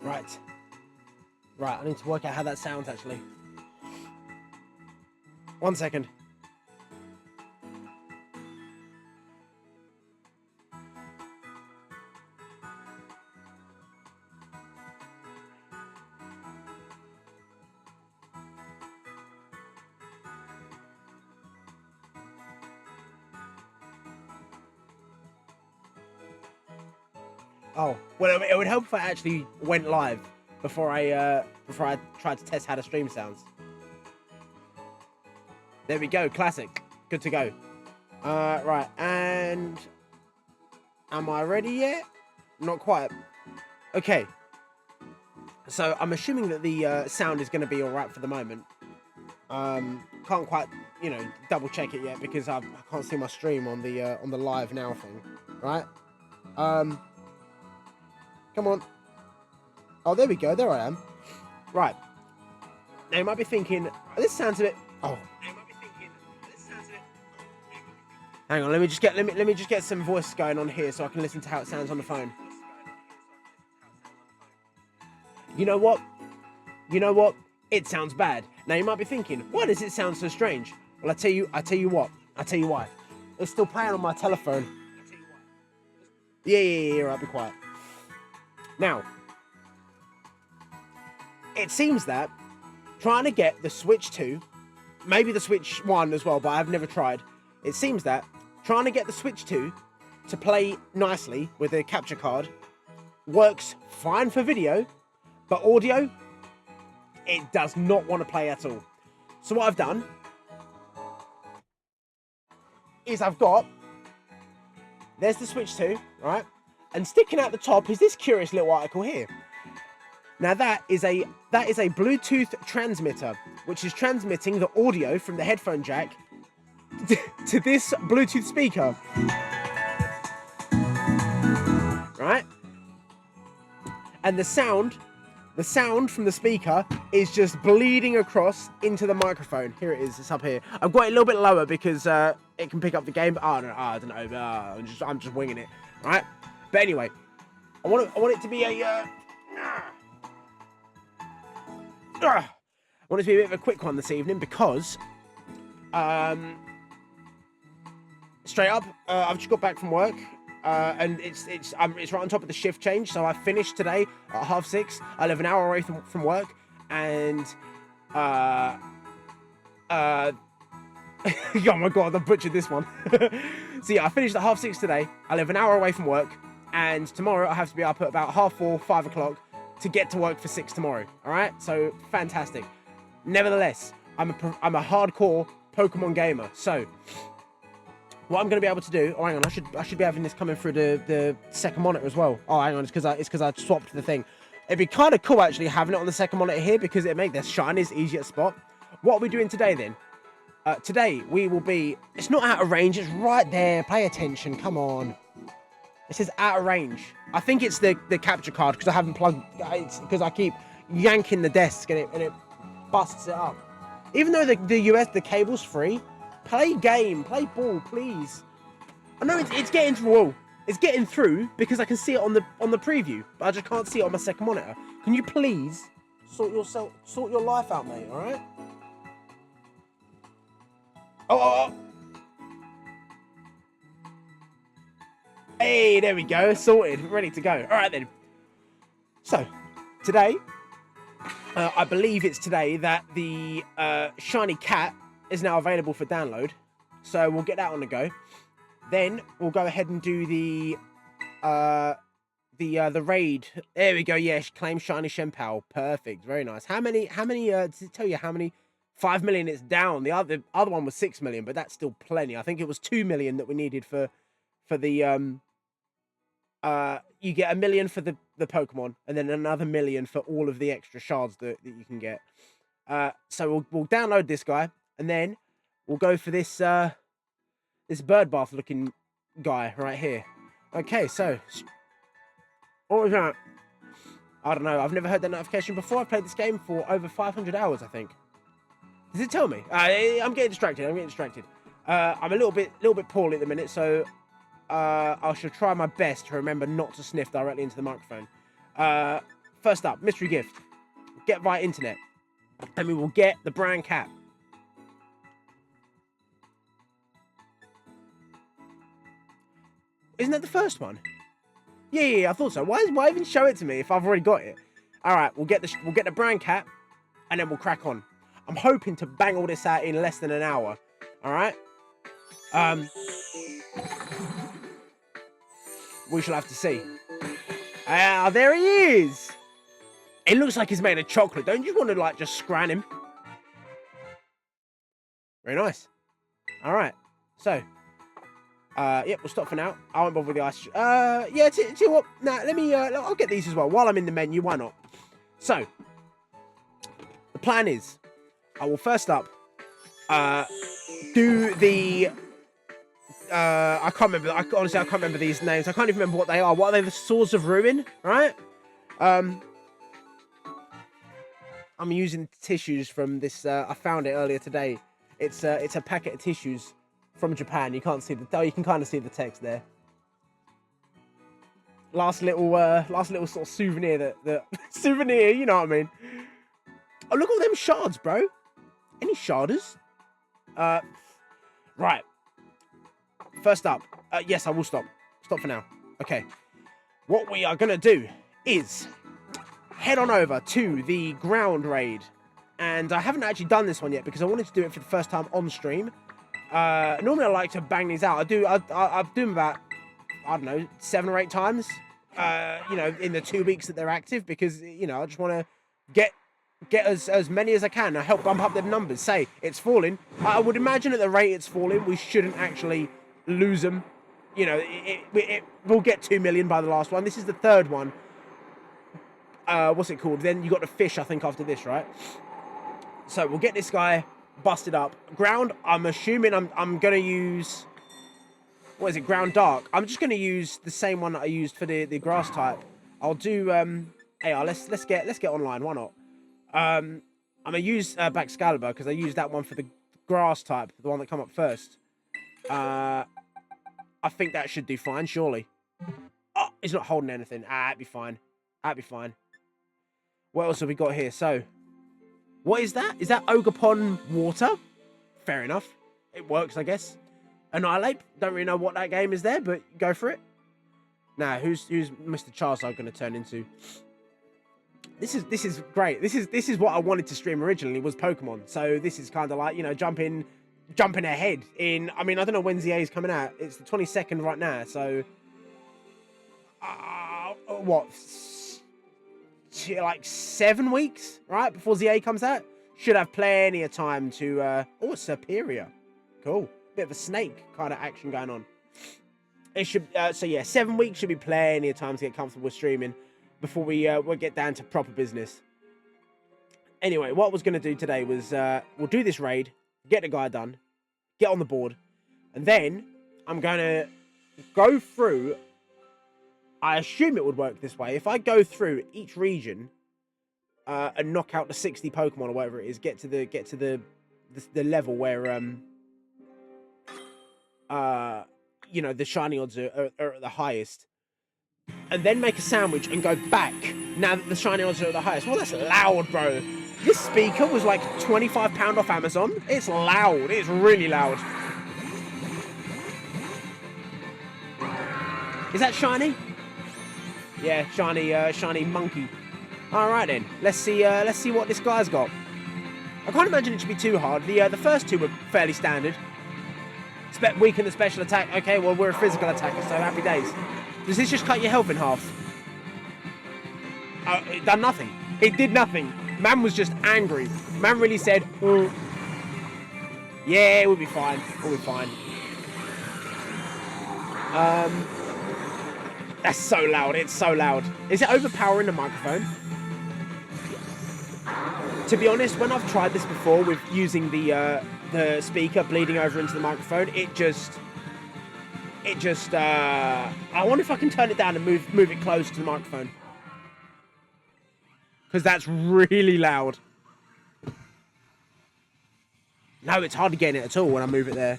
Right. Right, I need to work out how that sounds, actually. 1 second. Oh, well, it would help if I actually went live before I tried to test how the stream sounds. There we go, classic. Good to go. Right, and am I ready yet? Not quite. Okay. So I'm assuming that the sound is going to be all right for the moment. Can't quite, double check it yet because I can't see my stream on the live now thing, right? Come on. Oh, there we go. There I am. Right. Now you might be thinking, this sounds a bit. Oh. Hang on. Let me just get some voice going on here so I can listen to how it sounds on the phone. You know what? It sounds bad. Now you might be thinking, why does it sound so strange? Well, I tell you what. I tell you why. It's still playing on my telephone. Yeah. Right, be quiet. Now, it seems that trying to get the Switch 2, maybe the Switch 1 as well, but I've never tried. It seems that trying to get the Switch 2 to play nicely with a capture card works fine for video, but audio, it does not want to play at all. So what I've done is there's the Switch 2, right? And sticking out the top is this curious little article here. Now that is a Bluetooth transmitter, which is transmitting the audio from the headphone jack to this Bluetooth speaker. Right? And the sound from the speaker is just bleeding across into the microphone. Here it is. It's up here. I've got it a little bit lower because it can pick up the game. But I don't know. I'm just winging it. Right? But anyway, I want it to be a. I want it to be a bit of a quick one this evening because, straight up, I've just got back from work. And it's right on top of the shift change. So I finished today at 6:30. I live an hour away from work, and oh my god, I butchered this one. So yeah, I finished at 6:30 today. I live an hour away from work, and tomorrow I have to be up at about 4:30, 5 o'clock to get to work for 6 tomorrow. All right, so fantastic. Nevertheless, I'm a hardcore Pokemon gamer, so. What I'm going to be able to do... Oh, hang on. I should be having this coming through the second monitor as well. Oh, hang on. It's because I swapped the thing. It'd be kind of cool, actually, having it on the second monitor here because it'd make the shinies easier to spot. What are we doing today, then? Today, we will be... It's not out of range. It's right there. Pay attention. Come on. It says out of range. I think it's the capture card because I haven't plugged... It's because I keep yanking the desk and it busts it up. Even though the cable's free... Play game, play ball, please. I know it's getting through. It's getting through because I can see it on the preview, but I just can't see it on my second monitor. Can you please sort your life out, mate? All right. Oh. Hey, there we go. Sorted, ready to go. All right then. So today, I believe it's today that the shiny cat is now available for download, so we'll get that on the go. Then we'll go ahead and do the raid. There we go. Yeah, claim shiny Shenpao. Perfect. Very nice. How many? Does it tell you how many? 5 million. It's down. The other one was 6 million, but that's still plenty. I think it was 2 million that we needed for the you get 1 million for the Pokemon, and then another 1 million for all of the extra shards that you can get. So we'll download this guy. And then we'll go for this this bird bath looking guy right here. Okay, so what was that? I don't know. I've never heard that notification before. I've played this game for over 500 hours, I think. Does it tell me? I'm getting distracted. I'm a little bit poorly at the minute, so I shall try my best to remember not to sniff directly into the microphone. first up, mystery gift. Get via internet. And we will get the brand cap. Isn't that the first one? Yeah, I thought so. Why even show it to me if I've already got it? All right, we'll get the brand cap, and then we'll crack on. I'm hoping to bang all this out in less than an hour. All right. We shall have to see. Ah, there he is. It looks like he's made of chocolate. Don't you want to like just scran him? Very nice. All right. So. Yep, we'll stop for now. I won't bother with the ice. Yeah, tell you what. Nah, let me. I'll get these as well while I'm in the menu. Why not? So, the plan is, I will first up, do the. I can't remember. Honestly, I can't remember these names. I can't even remember what they are. What are they? The Swords of Ruin, right? I'm using tissues from this. I found it earlier today. It's a packet of tissues from Japan. You can't see the. Oh, you can kind of see the text there. Last little sort of souvenir that souvenir. You know what I mean? Oh, look at all them shards, bro. Any sharders? Right. First up. Yes, I will stop. Stop for now. Okay. What we are gonna do is head on over to the ground raid, and I haven't actually done this one yet because I wanted to do it for the first time on stream. Normally I like to bang these out. I do them about, I don't know, 7 or 8 times, you know, in the 2 weeks that they're active, because, you know, I just want to get as many as I can. I help bump up the numbers. Say, it's falling. I would imagine at the rate it's falling, we shouldn't actually lose them. You know, we'll get 2 million by the last one. This is the 3rd one. What's it called? Then you got the fish, I think, after this, right? So we'll get this guy busted up. Ground, I'm assuming I'm gonna use, what is it, ground dark. I'm just gonna use the same one that I used for the grass type. I'll do AR. Let's get online. Why not? I'm gonna use Excalibur because I used that one for the grass type, the one that come up first. I think that should do fine, surely. Oh, he's not holding anything. That'd be fine. That'd be fine. What else have we got here? So, what is that? Is that Ogapon water? Fair enough. It works, I guess. Annihilate. Don't really know what that game is there, but go for it. Now, who's Mr. Charizard going to turn into? This is great. This is what I wanted to stream originally, was Pokemon. So this is kind of like, you know, jumping ahead in. I mean, I don't know when ZA is coming out. It's the 22nd right now. So, what? Like 7 weeks, right, before ZA comes out. Should have plenty of time to oh, Superior, cool, bit of a snake kind of action going on. It should so yeah, 7 weeks should be plenty of time to get comfortable with streaming before we'll get down to proper business. Anyway, what I was going to do today was we'll do this raid, get the guy done, get on the board, and then I'm going to go through. I assume it would work this way. If I go through each region and knock out the 60 Pokemon or whatever it is, get to the level where you know, the shiny odds are at the highest, and then make a sandwich and go back now that the shiny odds are at the highest. Well, that's loud, bro. This speaker was like £25 off Amazon. It's loud. It's really loud. Is that shiny? Yeah, shiny monkey. All right then, let's see what this guy's got. I can't imagine it should be too hard. The first 2 were fairly standard. Weaken the special attack. Okay, well, we're a physical attacker, so happy days. Does this just cut your health in half? It done nothing. It did nothing. Man was just angry. Man really said, oh. Yeah, we'll be fine. We'll be fine. That's so loud. It's so loud. Is it overpowering the microphone? To be honest, when I've tried this before with using the speaker bleeding over into the microphone, it just I wonder if I can turn it down and move it close to the microphone, because that's really loud. No, it's hardly getting it at all when I move it there.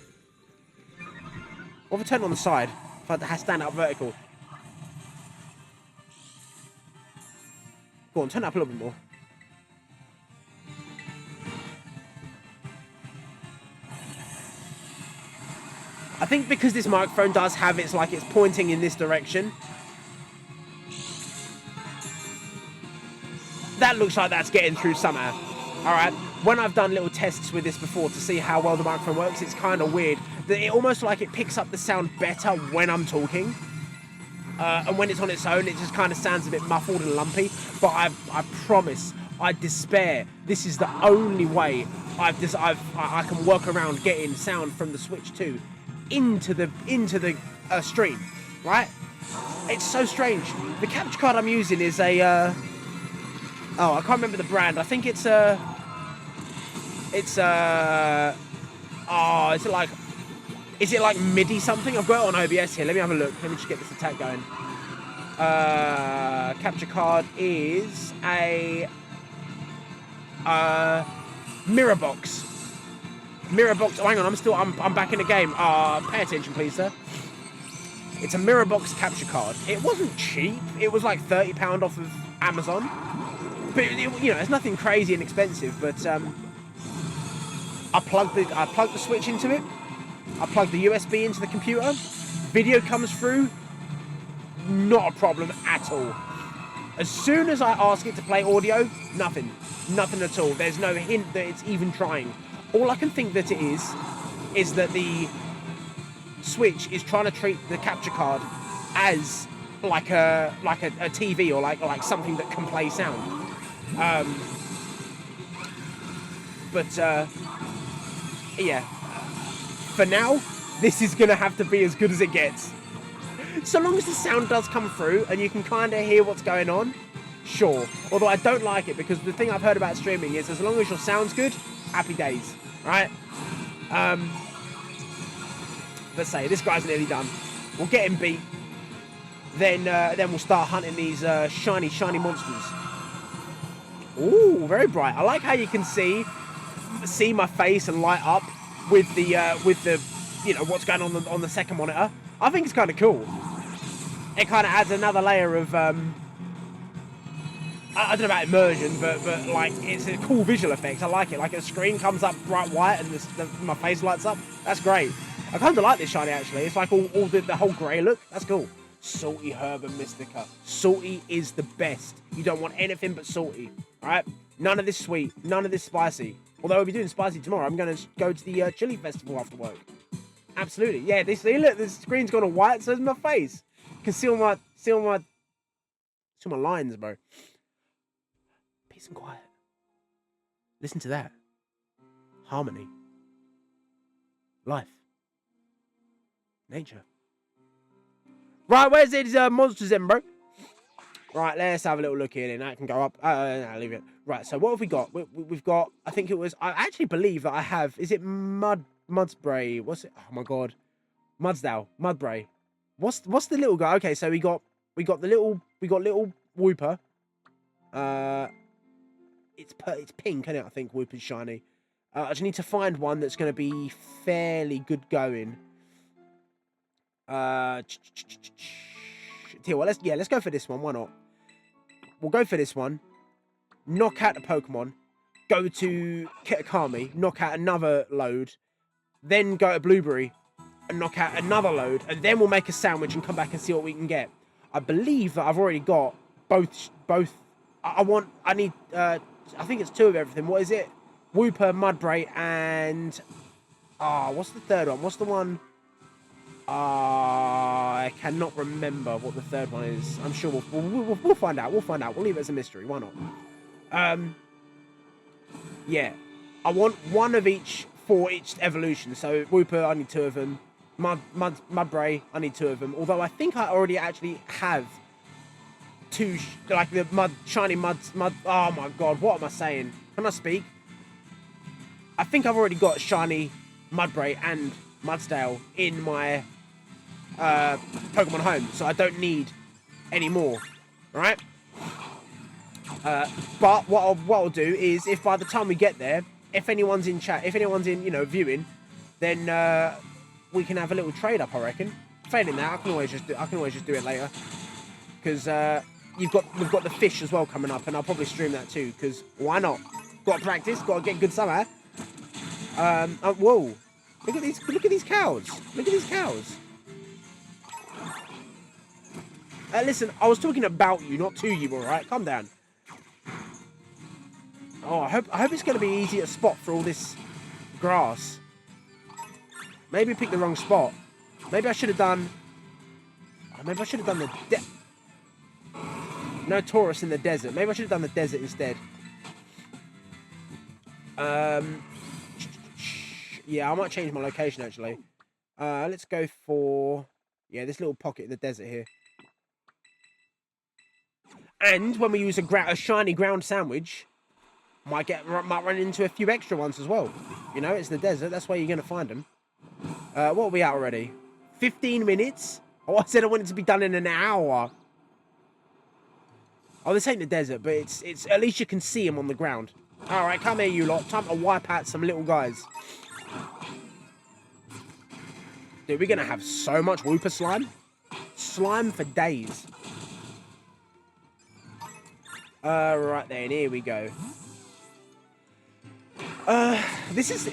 What if I turn it on the side? If I stand up vertical? Go on, turn it up a little bit more. I think because this microphone does have it's like it's pointing in this direction. That looks like that's getting through somehow. Alright, when I've done little tests with this before to see how well the microphone works, it's kind of weird. That it almost like it picks up the sound better when I'm talking. And when it's on its own, it just kind of sounds a bit muffled and lumpy. But I promise, I despair. This is the only way I can work around getting sound from the Switch 2 into the stream, right? It's so strange. The capture card I'm using is a oh, I can't remember the brand. I think it's oh, is it like MIDI something? I've got it on OBS here. Let me have a look. Let me just get this attack going. Capture card is a mirror box. Mirror box. Oh, hang on. I'm back in the game. Pay attention, please, sir. It's a mirror box capture card. It wasn't cheap. It was like £30 off of Amazon. But you know, it's nothing crazy and expensive. But I plugged the Switch into it. I plugged the USB into the computer. Video comes through. Not a problem at all. As soon as I ask it to play audio, nothing at all. There's no hint that it's even trying. All I can think that it is that the Switch is trying to treat the capture card as like a TV or like something that can play sound. Yeah. For now, this is gonna have to be as good as it gets. So long as the sound does come through and you can kind of hear what's going on, sure. Although I don't like it because the thing I've heard about streaming is as long as your sound's good, happy days, right? Let's say this guy's nearly done. We'll get him beat. Then we'll start hunting these shiny monsters. Ooh, very bright. I like how you can see my face and light up with the you know what's going on the second monitor. I think it's kind of cool. It kind of adds another layer of I don't know about immersion, but like it's a cool visual effect. I like it. Like a screen comes up bright white and my face lights up. That's great. I kind of like this shiny actually. It's like all the whole grey look. That's cool. Salty Herb and Mystica. Salty is the best. You don't want anything but salty. All right. None of this sweet. None of this spicy. Although we'll be doing spicy tomorrow. I'm going to go to the chili festival after work. Absolutely. Yeah. See, look, the screen's gone all white. So is my face. You can see all my lines, bro. Peace and quiet. Listen to that. Harmony. Life. Nature. Right, where's these monsters then, bro? Right, let's have a little look here then. That can go up. No, leave it. Right, so what have we got? We've got, I think it was, I actually believe that I have, is it Mudspray? What's it? Oh my God. Mudbray. What's the little guy? Okay, so we got little Wooper. It's pink, isn't it? I think Wooper's shiny. I just need to find one that's going to be fairly good going. Well, let's go for this one. Why not? We'll go for this one. Knock out the Pokemon. Go to Kitakami. Knock out another load. Then go to Blueberry and knock out another load. And then we'll make a sandwich and come back and see what we can get. I believe that I've already got both. I need. I think it's 2 of everything. What is it? Wooper, Mudbray, and what's the third one? What's the one? I cannot remember what the third one is. I'm sure we'll find out. We'll find out. We'll leave it as a mystery. Why not? Yeah. I want one of each for each evolution. So Wooper, I need 2 of them. Mudbray, I need 2 of them. Although I think I already actually have 2, like the shiny mud. Oh my God, what am I saying? Can I speak? I think I've already got shiny Mudbray and Mudsdale in my Pokemon home, so I don't need any more, right? But what I'll do is, if by the time we get there, if anyone's in chat, if anyone's in viewing, then we can have a little trade up. I reckon. Failing that, I can always just do it later, because we've got the fish as well coming up, and I'll probably stream that too, because why not? Got to practice, got to get good somehow. Whoa! Look at these cows! Look at these cows! Listen, I was talking about you, not to you. All right, calm down. Oh, I hope it's going to be easy to spot for all this grass. Maybe I picked the wrong spot. Maybe I should have done. Oh, maybe I should have done the. No Taurus in the desert. Maybe I should have done the desert instead. Yeah, I might change my location actually. Let's go for this little pocket in the desert here. And when we use a shiny ground sandwich, might run into a few extra ones as well. You know, it's the desert. That's where you're gonna find them. What are we at already? 15 minutes. Oh, I said I wanted to be done in an hour. Oh, this ain't the desert, but it's at least you can see them on the ground. All right, come here, you lot. Time to wipe out some little guys. Dude, we're gonna have so much Whooper slime. Slime for days. Right then, here we go. This has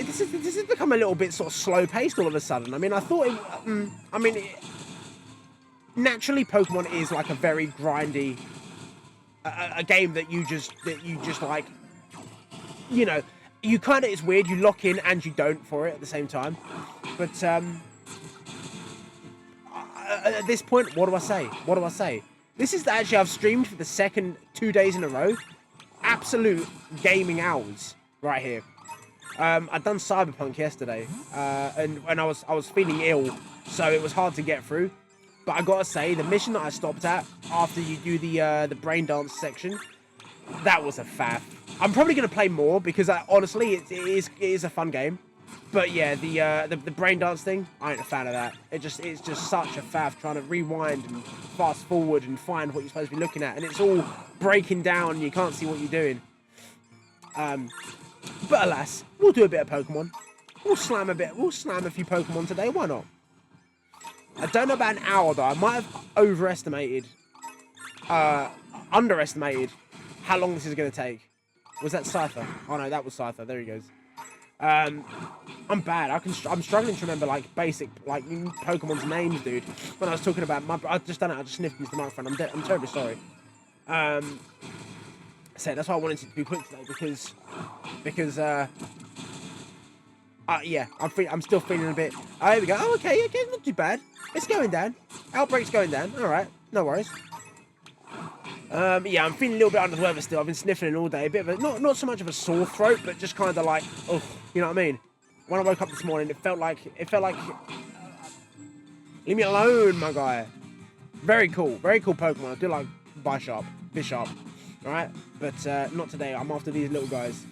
become a little bit sort of slow paced all of a sudden. I mean, I thought naturally Pokemon is like a very grindy, a game that you just like, you know, you kind of, it's weird. You lock in and you don't for it at the same time. But at this point, what do I say? What do I say? This is actually, I've streamed for the second 2 days in a row. Absolute gaming hours right here. I'd done Cyberpunk yesterday, and I was feeling ill, so it was hard to get through. But I gotta say, the mission that I stopped at after you do the brain dance section, that was a faff. I'm probably gonna play more because honestly, it is a fun game. But yeah, the brain dance thing, I ain't a fan of that. It's just such a faff trying to rewind and fast forward and find what you're supposed to be looking at, and it's all breaking down and you can't see what you're doing. But alas, we'll do a bit of Pokemon. We'll slam a few Pokemon today. Why not? I don't know about an hour though. I might have underestimated how long this is going to take. Was that Cypher? Oh no, that was Cypher. There he goes. I'm bad. I'm struggling to remember like basic like Pokemon's names, dude. When I was talking about I just sniffed into the microphone. I'm terribly sorry. So that's why I wanted it to be quick today because yeah, I'm still feeling a bit. Oh, here we go. Oh, okay, not too bad. It's going down. Outbreak's going down. All right, no worries. Yeah, I'm feeling a little bit under the weather still. I've been sniffling all day. A bit of a not so much of a sore throat, but just kind of like, oh, you know what I mean? When I woke up this morning, it felt like leave me alone, my guy. Very cool Pokemon. I do like Bishop. All right, but not today. I'm after these little guys.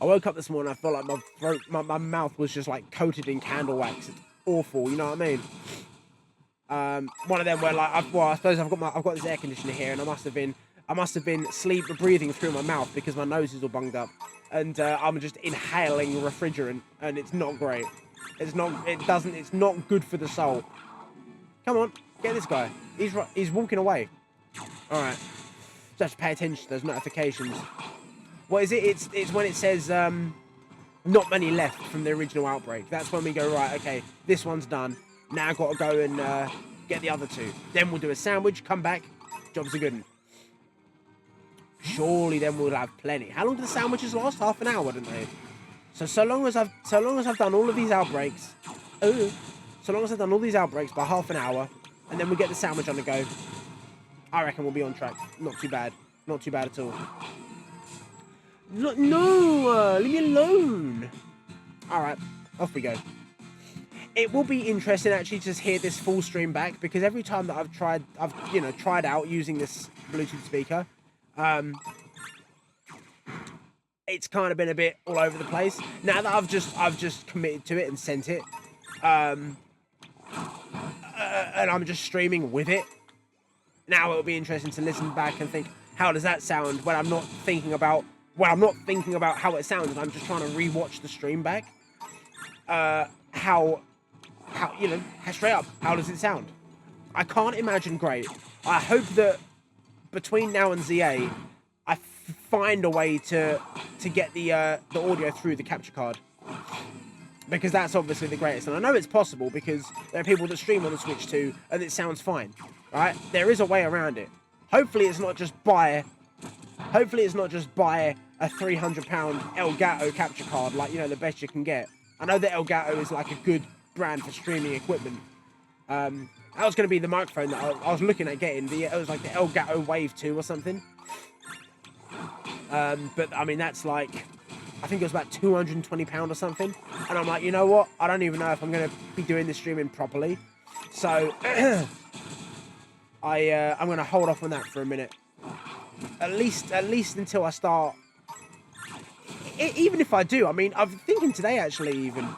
I woke up this morning. I felt like my throat, my mouth was just like coated in candle wax. It's awful. You know what I mean? One of them where like, I suppose I've got this air conditioner here, and I must have been breathing through my mouth because my nose is all bunged up, and I'm just inhaling refrigerant, and it's not great. It's not good for the soul. Come on, get this guy. He's walking away. All right, just have to pay attention to those notifications. What is it? It's when it says not many left from the original outbreak. That's when we go, right, okay, this one's done. Now I've got to go and get the other two. Then we'll do a sandwich, come back, job's a good one. Surely then we'll have plenty. How long do the sandwiches last? Half an hour, don't they? So long as I've done all of these outbreaks, by half an hour, and then we get the sandwich on the go, I reckon we'll be on track. Not too bad. Not too bad at all. No, leave me alone. All right, off we go. It will be interesting actually to hear this full stream back, because every time that I've tried out using this Bluetooth speaker, it's kind of been a bit all over the place. Now that I've just committed to it and sent it, and I'm just streaming with it. Now it'll be interesting to listen back and think, how does that sound when I'm not thinking about how it sounds, and I'm just trying to rewatch the stream back. How straight up, how does it sound? I can't imagine great. I hope that between now and ZA, I find a way to get the audio through the capture card. Because that's obviously the greatest. And I know it's possible because there are people that stream on the Switch too, and it sounds fine, right? There is a way around it. Hopefully it's not just buy a £300 Elgato capture card, like, you know, the best you can get. I know that Elgato is like a good brand for streaming equipment. That was going to be the microphone that I was looking at getting. It was like the Elgato Wave 2 or something. But I mean, that's like, I think it was about £220 or something. And I'm like, you know what? I don't even know if I'm going to be doing this streaming properly. So I'm going to hold off on that for a minute. At least until I start. Even if I do, I mean, I'm thinking today actually even.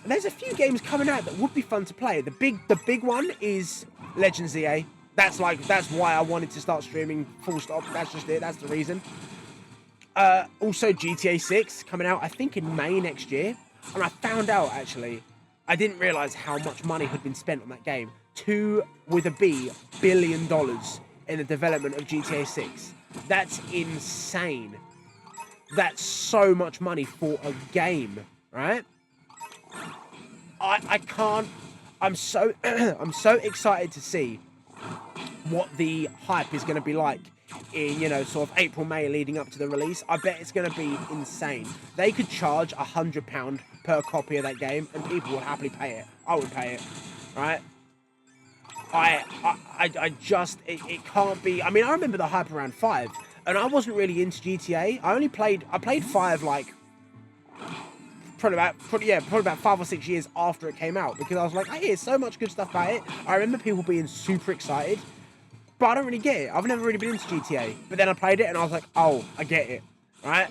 There's a few games coming out that would be fun to play. The big one is Legends ZA. That's why I wanted to start streaming full stop. That's just it. That's the reason. Also GTA 6 coming out, I think in May next year. And I found out actually, I didn't realise how much money had been spent on that game. $2 billion in the development of GTA 6. That's insane. That's so much money for a game, right? I can't. I'm so I'm so excited to see what the hype is going to be like in, you know, sort of April, May leading up to the release. I bet it's going to be insane. They could charge £100 per copy of that game and people would happily pay it. I would pay it, right? I just, it can't be. I mean, I remember the hype around 5 and I wasn't really into GTA. I played 5 like probably about 5 or 6 years after it came out, because I was like, I hear so much good stuff about it. I remember people being super excited, but I don't really get it. I've never really been into GTA. But then I played it and I was like, oh, I get it, right?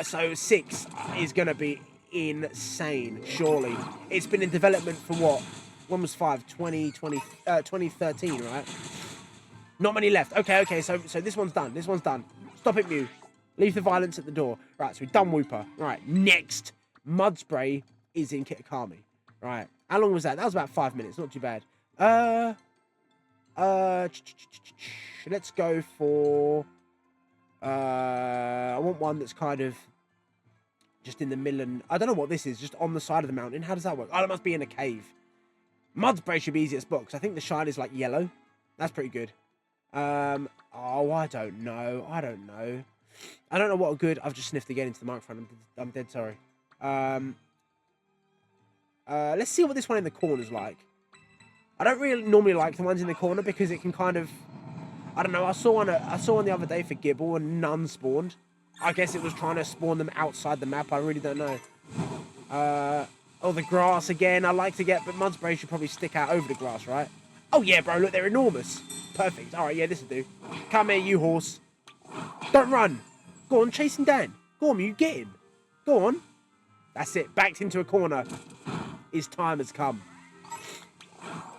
So 6 is going to be insane, surely. It's been in development for what? When was 5? 2013, right? Not many left. Okay, so this one's done. This one's done. Stop it, Mew. Leave the violence at the door. Right, so we've done Whooper. Right, next. Mud Spray is in Kitakami. Right. How long was that? That was about 5 minutes. Not too bad. Let's go for... I want one that's kind of just in the middle, and I don't know what this is. Just on the side of the mountain. How does that work? Oh, it must be in a cave. Mud Spray should be easiest box. I think the shine is like yellow. That's pretty good. Oh, I don't know. I don't know what a good... I've just sniffed again into the microphone. I'm dead sorry. Let's see what this one in the corner is like. I don't really normally like the ones in the corner because it can kind of... I don't know. I saw one the other day for Gibble and none spawned. I guess it was trying to spawn them outside the map. I really don't know. Oh, the grass again. I like to get... But Mud Spray should probably stick out over the grass, right? Oh, yeah, bro. Look, they're enormous. Perfect. All right, yeah, this will do. Come here, you horse. Don't run. Go on, chase him down. Go on, you get him. Go on. That's it. Backed into a corner. His time has come.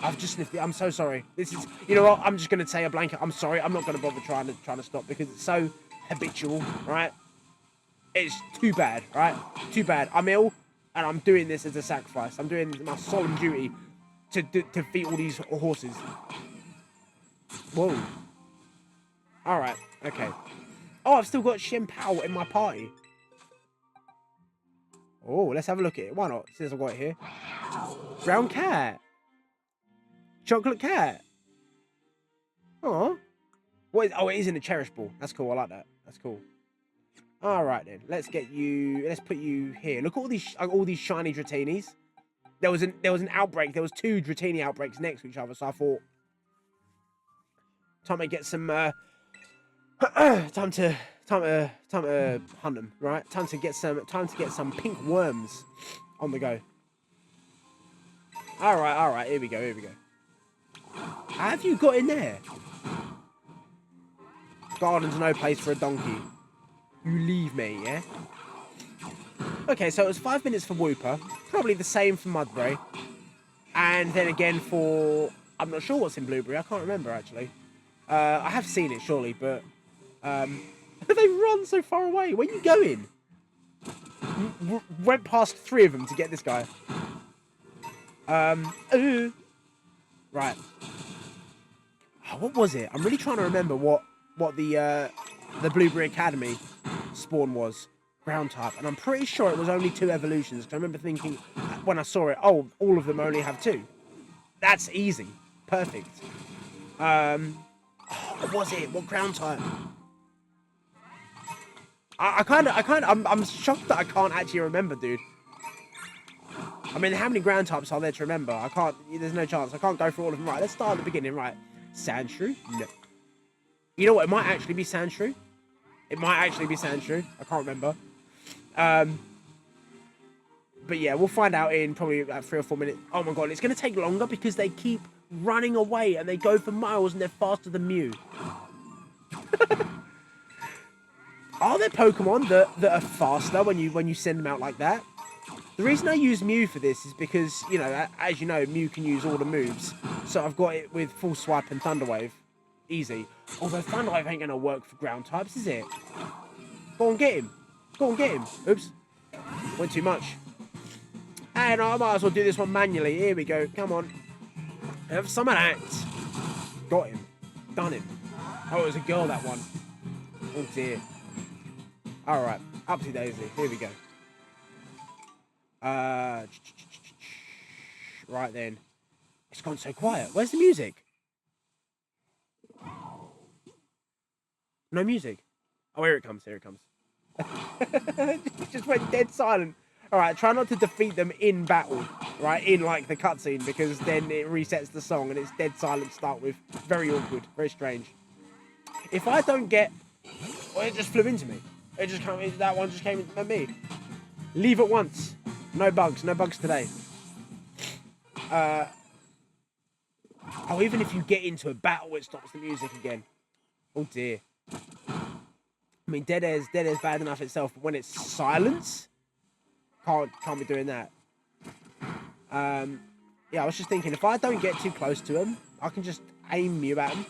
I've just sniffed it. I'm so sorry. This is... You know what? I'm just going to say a blanket. I'm sorry. I'm not going to bother trying to stop because it's so habitual, right? It's too bad, right? Too bad. I'm ill and I'm doing this as a sacrifice. I'm doing my solemn duty to defeat all these horses. Whoa. Alright. Okay. Oh, I've still got Shen Pao in my party. Oh, let's have a look at it. Why not? Since I've got it here. Brown cat. Chocolate cat. Oh. What is... Oh, it is in a cherish ball. That's cool. I like that. That's cool. All right then. Let's get you... Let's put you here. Look at all these shiny Dratinis. There was an outbreak. There was 2 Dratini outbreaks next to each other. So I thought, time to get some... time to hunt them, right? Time to get some pink worms on the go. All right. Here we go. How have you got in there? Garden's no place for a donkey. You leave me, yeah? Okay, so it was 5 minutes for Whooper. Probably the same for Mudbury. And then again for... I'm not sure what's in Blueberry. I can't remember, actually. I have seen it, surely, but... they run so far away. Where are you going? Went past 3 of them to get this guy. Right. what was it? I'm really trying to remember what the Blueberry Academy spawn was. Ground type, and I'm pretty sure it was only 2 evolutions. Because I remember thinking when I saw it, oh, all of them only have 2. That's easy, perfect. What was it? What ground type? I'm shocked that I can't actually remember, dude. I mean, how many ground types are there to remember? I can't. There's no chance. I can't go through all of them. Right, let's start at the beginning. Right, Sandshrew. No. You know what? It might actually be Sandshrew. It might actually be Sandshrew. I can't remember. But yeah, we'll find out in probably about 3 or 4 minutes. Oh my god, it's going to take longer because they keep running away and they go for miles and they're faster than Mew. Are there Pokemon that are faster when you send them out like that? The reason I use Mew for this is because, you know, as you know, Mew can use all the moves. So I've got it with Full Swipe and Thunder Wave. Easy. Although Thunder Wave ain't going to work for ground types, is it? Go on, get him. Go on, get him. Oops. Went too much. And I might as well do this one manually. Here we go. Come on. Have some of that. Got him. Done him. Oh, it was a girl, that one. Oh, dear. Alright. Upsy daisy. Here we go. Right then. It's gone so quiet. Where's the music? No music. Oh, here it comes. Here it comes. It just went dead silent. Alright, try not to defeat them in battle, right? In, like, the cutscene, because then it resets the song and it's dead silent to start with. Very awkward. Very strange. If I don't get... Well, it just flew into me. It just came... That one just came into me. Leave at once. No bugs. No bugs today. Oh, even if you get into a battle, it stops the music again. Oh, dear. I mean, dead air's bad enough itself, but when it's silence... Can't be doing that. Yeah, I was just thinking, if I don't get too close to them, I can just aim you at them,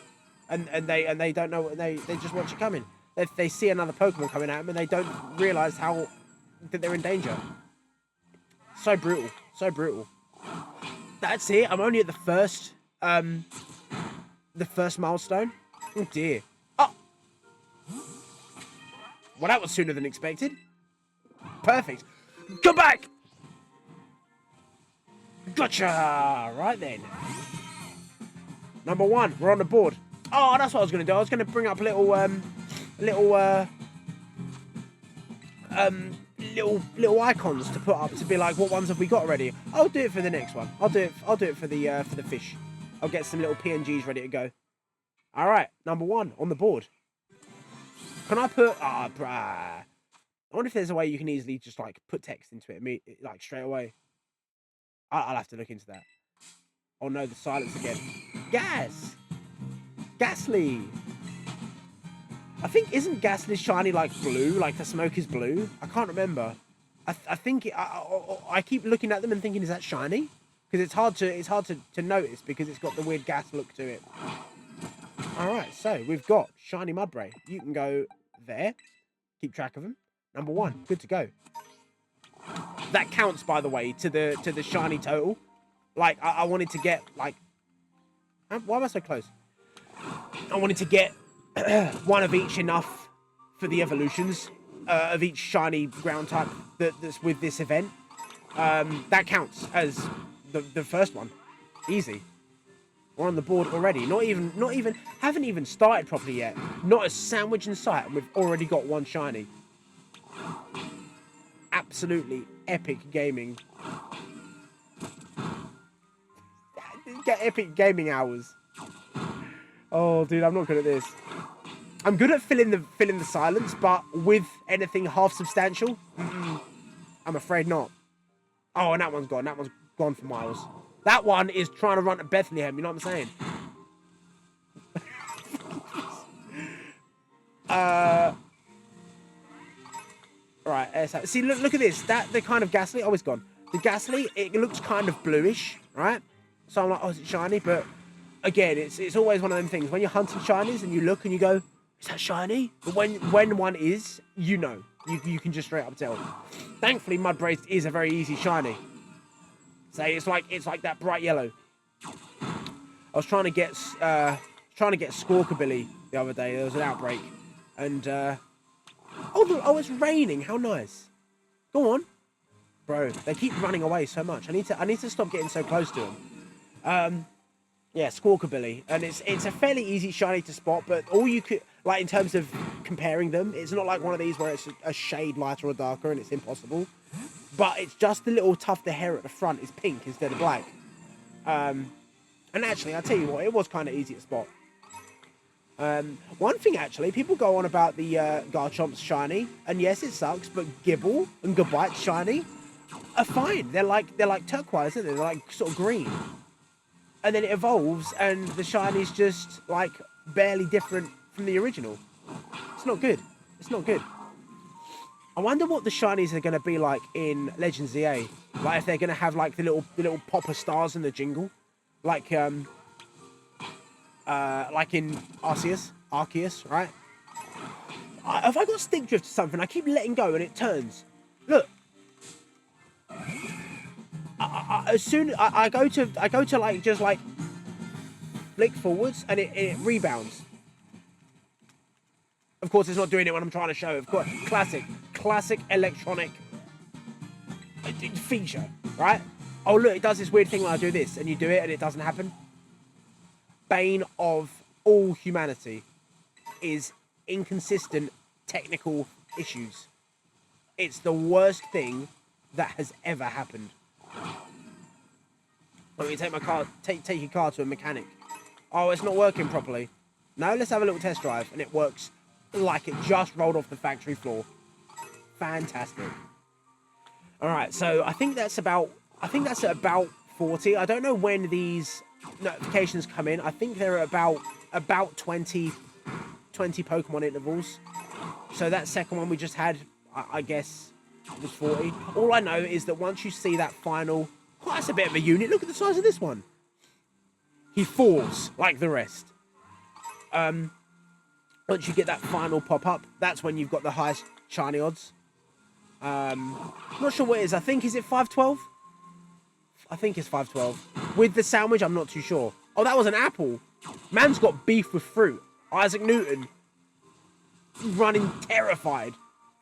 and they don't know, they just watch it coming. They see another Pokemon coming at them, and they don't realise that they're in danger. So brutal, so brutal. That's it. I'm only at the first milestone. Oh dear. Oh. Well, that was sooner than expected. Perfect. Come back! Gotcha! Right then. Number 1, we're on the board. Oh, that's what I was going to do. I was going to bring up little icons to put up to be like, what ones have we got already? I'll do it for the next one. I'll do it for the fish. I'll get some little PNGs ready to go. All right, number 1 on the board. Can I put? Bruh. I wonder if there's a way you can easily just, like, put text into it, like, straight away. I'll have to look into that. Oh, no, the silence again. Gas! Ghastly! I think, isn't Ghastly shiny, like, blue? Like, the smoke is blue? I can't remember. I think, I keep looking at them and thinking, is that shiny? Because it's hard to notice because it's got the weird gas look to it. Alright, so, we've got shiny Mudbray. You can go there. Keep track of them. Number 1, good to go. That counts, by the way, to the shiny total. Like, I wanted to get, like... Why am I so close? I wanted to get 1 of each enough for the evolutions of each shiny ground type that's with this event. That counts as the first one. Easy. We're on the board already. Not even, haven't even started properly yet. Not a sandwich in sight, and we've already got 1 shiny. Absolutely epic gaming. Get epic gaming hours. Oh, dude, I'm not good at this. I'm good at filling the silence, but with anything half substantial, I'm afraid not. Oh, and that one's gone. That one's gone for miles. That one is trying to run to Bethlehem. You know what I'm saying? Right, see, look at this. The kind of Ghastly, oh, it's gone. The Ghastly, it looks kind of bluish, right? So I'm like, oh, is it shiny? But again, it's always one of them things. When you're hunting shinies and you look and you go, is that shiny? But when one is, you know. You can just straight up tell. Thankfully, Mudbray is a very easy shiny. So it's like that bright yellow. I was trying to trying to get Squawkabilly the other day. There was an outbreak. And, oh, it's raining. How nice. Go on. Bro, they keep running away so much. I need to stop getting so close to them. Yeah, Squawkabilly. And it's a fairly easy shiny to spot, but all you could, like, in terms of comparing them, it's not like one of these where it's a shade lighter or darker and it's impossible. But it's just the little tuft of hair at the front is pink instead of black. And actually, I'll tell you what, it was kind of easy to spot. One thing, actually, people go on about the Garchomp's shiny, and yes, it sucks, but Gibble and Gabite's shiny are fine. They're like turquoise, aren't they? They're like sort of green. And then it evolves, and the shiny's just, like, barely different from the original. It's not good. It's not good. I wonder what the shinies are going to be like in Legends ZA. Like, if they're going to have, like, the little pop of stars in the jingle. Like in Arceus, right? Have I got stick drift or something? I keep letting go, and it turns. Look. As soon I go to like just like flick forwards and it rebounds. Of course, it's not doing it when I'm trying to show. Of course, classic electronic feature, right? Oh look, it does this weird thing when I do this, and you do it and it doesn't happen. Bane of all humanity is inconsistent technical issues. It's the worst thing that has ever happened. Let me take my car, take your car to a mechanic. Oh, it's not working properly. No, let's have a little test drive, and it works like it just rolled off the factory floor. Fantastic. All right, so I think that's at about 40. I don't know when these notifications come in. I think they're about 20 Pokemon intervals. So that second one we just had, I guess, was 40. All I know is that once you see that final... Oh, that's a bit of a unit. Look at the size of this one. He falls like the rest. Once you get that final pop-up, that's when you've got the highest shiny odds. Not sure what it is. I think, is it 512? I think it's 512. With the sandwich, I'm not too sure. Oh, that was an apple. Man's got beef with fruit. Isaac Newton. Running terrified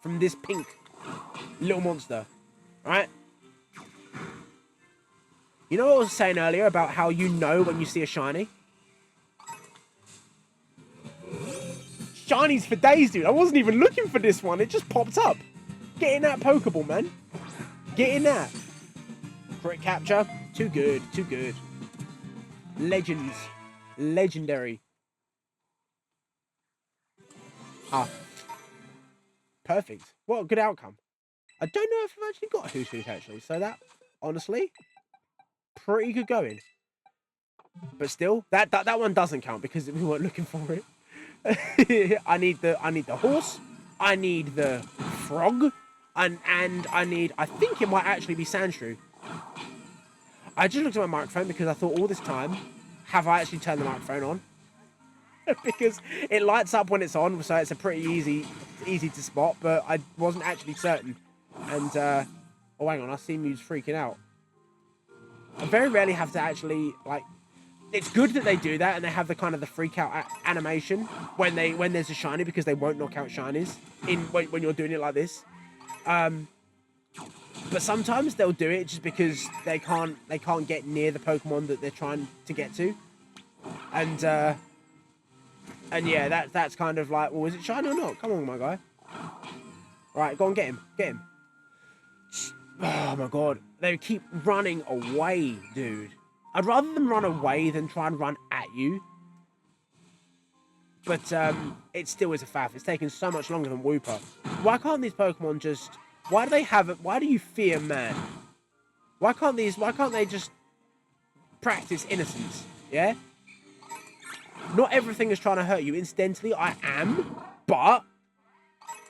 from this pink little monster. Right? You know what I was saying earlier about how you know when you see a shiny? Shinies for days, dude. I wasn't even looking for this one. It just popped up. Get in that Pokeball, man. Get in that. Crit capture. Too good. Too good. Legends. Legendary. Ah. Perfect. What a good outcome. I don't know if I've actually got a Hoothoot, actually. So that, honestly, pretty good going. But still, that one doesn't count because we weren't looking for it. I need the horse. I need the frog. And I think it might actually be Sandshrew. I just looked at my microphone because I thought all this time, have I actually turned the microphone on? Because it lights up when it's on, so it's a pretty easy to spot, but I wasn't actually certain. And, oh, hang on, I see Mew's freaking out. I very rarely have to actually, like, it's good that they do that and they have the kind of the freak out animation when there's a shiny, because they won't knock out shinies when you're doing it like this. But sometimes they'll do it just because they can't get near the Pokemon that they're trying to get to. And yeah, that's kind of like, well, is it shiny or not? Come on, my guy. Right, go on, get him. Get him. Oh, my God. They keep running away, dude. I'd rather them run away than try and run at you. But it still is a faff. It's taking so much longer than Wooper. Why can't these Pokemon just... Why do they have it? Why do you fear man? Why can't they just practice innocence? Yeah? Not everything is trying to hurt you. Incidentally, I am, but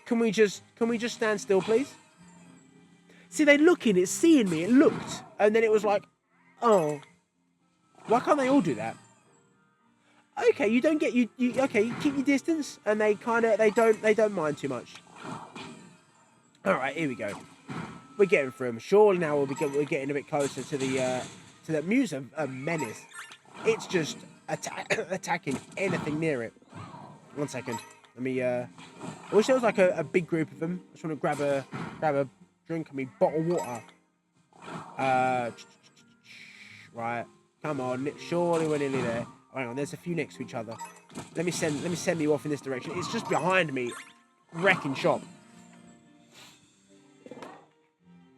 can we just stand still, please? See, they looking, it's seeing me, it looked, and then it was like, oh, why can't they all do that? Okay, you don't get you okay, you keep your distance, and they don't mind too much. All right, here we go. We're getting through them. Surely now we're getting a bit closer to the Mew's a menace. It's just attacking anything near it. 1 second. Let me. I wish there was like a big group of them. I just want to grab a drink. I mean, bottle of water. Right. Come on. Surely we're nearly there. Oh, hang on. There's a few next to each other. Let me send you off in this direction. It's just behind me, wrecking shop.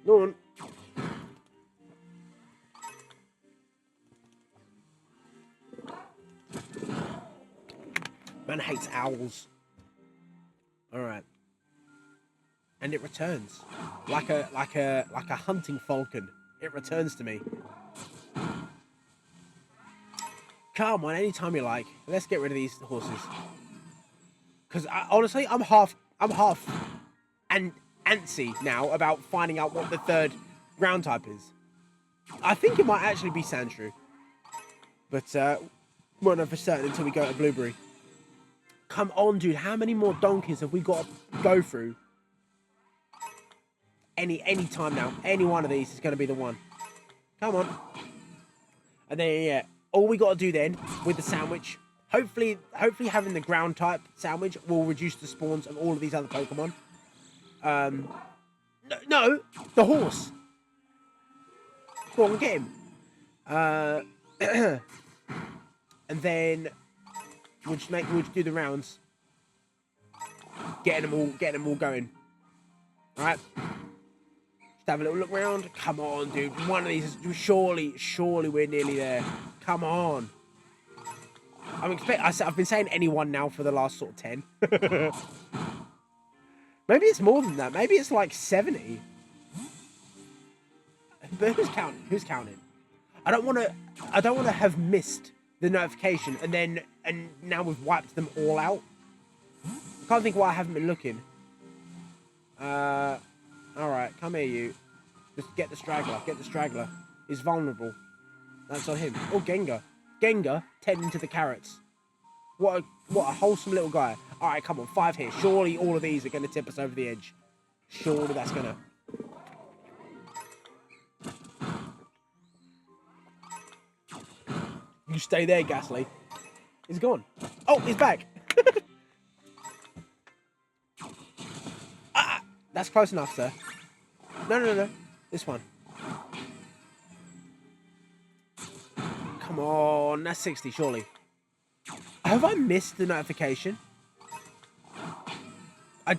Go on. Man hates owls. All right. And it returns like a hunting falcon. It returns to me. Come on, anytime you like. Let's get rid of these horses. Because honestly, I'm half and antsy now about finding out what the third ground type is. I think it might actually be Sandshrew, but won't know for certain until we go to Blueberry. Come on, dude. How many more donkeys have we got to go through? Any time now. Any one of these is going to be the one. Come on. And then, yeah, all we got to do then with the sandwich, hopefully having the ground type sandwich will reduce the spawns of all of these other Pokemon. No, the horse. Go on, get him. And then we'll just do the rounds, getting them all going. All right. Just have a little look around. Come on, dude. One of these is surely we're nearly there. Come on. I've been saying anyone now for the last sort of 10. Maybe it's more than that. Maybe it's like 70. But who's counting? Who's counting? I don't want to have missed the notification and now we've wiped them all out. I can't think why I haven't been looking. All right, come here, you. Just get the straggler. Get the straggler. He's vulnerable. That's on him. Oh, Gengar tending to the carrots. What a wholesome little guy. All right, come on, 5 here. Surely all of these are going to tip us over the edge. Surely that's going to. You stay there, Ghastly. He's gone. Oh, he's back. That's close enough, sir. No. This one. Come on. That's 60, surely. Have I missed the notification? I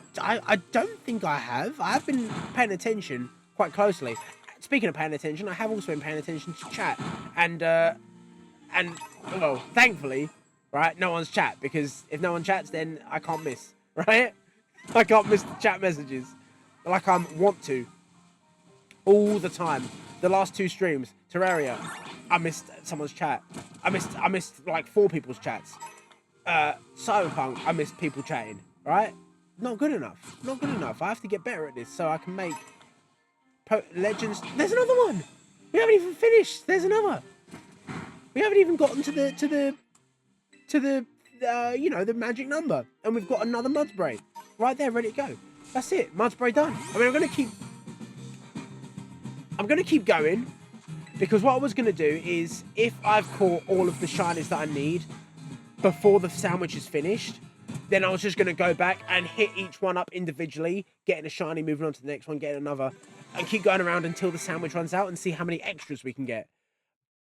don't think I have. I have been paying attention quite closely. Speaking of paying attention, I have also been paying attention to chat. And well, thankfully, right, no one's chat, because if no one chats, then I can't miss, right? I can't miss the chat messages like I want to all the time. The last 2 streams, Terraria, I missed someone's chat. I missed like 4 people's chats. Cyberpunk, I missed people chatting, right? Not good enough. Not good enough. I have to get better at this so I can make Legends. There's another one. We haven't even finished. There's another. We haven't even gotten to the you know, the magic number, and we've got another Mudspray right there, ready to go. That's it. Mudspray done. I mean, I'm gonna keep going, because what I was gonna do is, if I've caught all of the shinies that I need before the sandwich is finished, then I was just gonna go back and hit each one up individually, getting a shiny, moving on to the next one, getting another, and keep going around until the sandwich runs out and see how many extras we can get.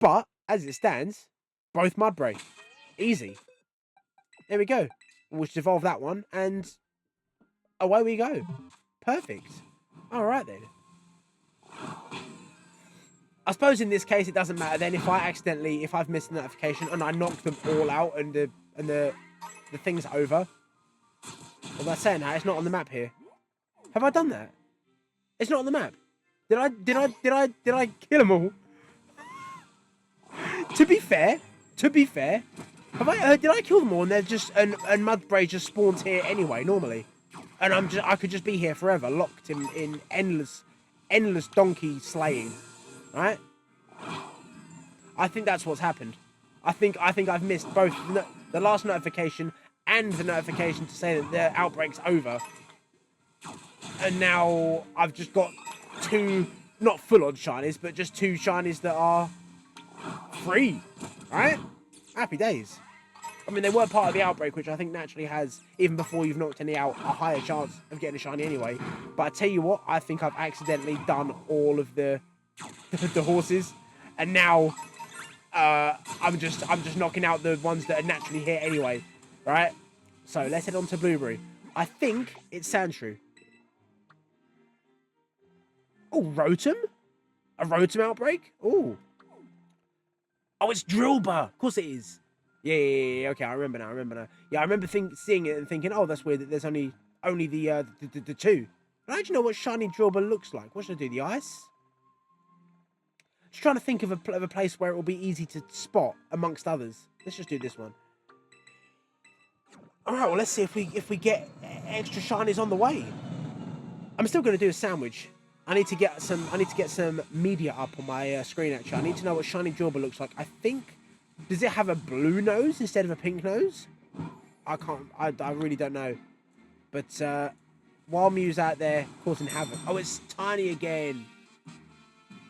But as it stands, both Mudspray. Easy. There we go. We'll just evolve that one, and away we go. Perfect. All right, then. I suppose in this case, it doesn't matter then if I've missed a notification and I knock them all out and the thing's over. Well, that's saying that, it's not on the map here. Have I done that? It's not on the map. Did I kill them all? To be fair, did I kill them all and they're just and Mudspray just spawns here anyway normally, and I could just be here forever, locked in endless donkey slaying, right? I think that's what's happened. I think I've missed both the last notification and the notification to say that the outbreak's over, and now I've just got 2 not full-on shinies, but just 2 shinies that are free, right? Happy days. I mean, they were part of the outbreak, which I think naturally has, even before you've knocked any out, a higher chance of getting a shiny anyway. But I tell you what, I think I've accidentally done all of the horses, and now I'm just knocking out the ones that are naturally here anyway, right? So let's head on to Blueberry. I think it's Sandshrew. Oh, Rotom? A Rotom outbreak? Oh. Oh, it's Drillbur. Of course it is. Yeah. Okay, I remember now. Yeah, I remember seeing it and thinking, oh, that's weird that there's only the two. But I actually know what shiny Drillbur looks like. What should I do? The ice? Just trying to think of a place where it will be easy to spot amongst others. Let's just do this one. All right. Well, let's see if we get extra shinies on the way. I'm still going to do a sandwich. I need to get some media up on my screen. Actually, I need to know what shiny Drillbur looks like. I think, does it have a blue nose instead of a pink nose? I can't. I really don't know. But while Mew's out there causing havoc, oh, it's tiny again.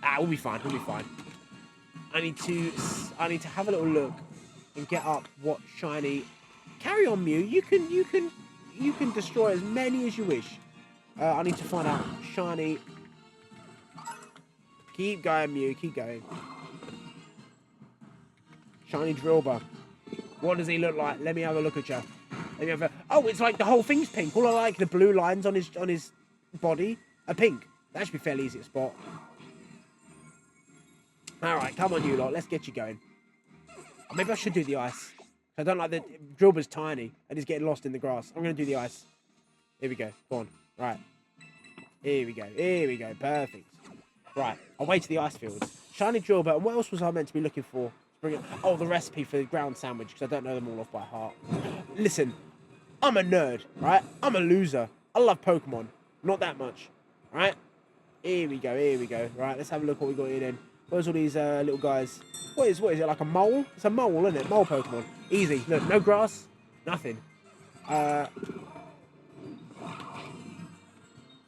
Ah, we'll be fine. We'll be fine. I need to have a little look and get up what shiny. Carry on, Mew. You can destroy as many as you wish. I need to find out shiny. Keep going, Mew. Keep going. Shiny Drillbur. What does he look like? Let me have a look at you. Let me have a. Oh, it's like the whole thing's pink. All I like, the blue lines on his body are pink. That should be fairly easy to spot. All right, come on, you lot. Let's get you going. Maybe I should do the ice. I don't like the Drillbur's tiny and he's getting lost in the grass. I'm going to do the ice. Here we go. Go on. Right. Here we go. Here we go. Perfect. Right. I'll wait to the ice field. Shiny Drillbur. And what else was I meant to be looking for? Oh, the recipe for the ground sandwich, because I don't know them all off by heart. Listen, I'm a nerd, right? I'm a loser. I love Pokemon. Not that much, right? Here we go. Here we go. Right, let's have a look what we got here then. Where's all these little guys? What is it, like a mole? It's a mole, isn't it? Mole Pokemon. Easy. Look, no grass. Nothing. What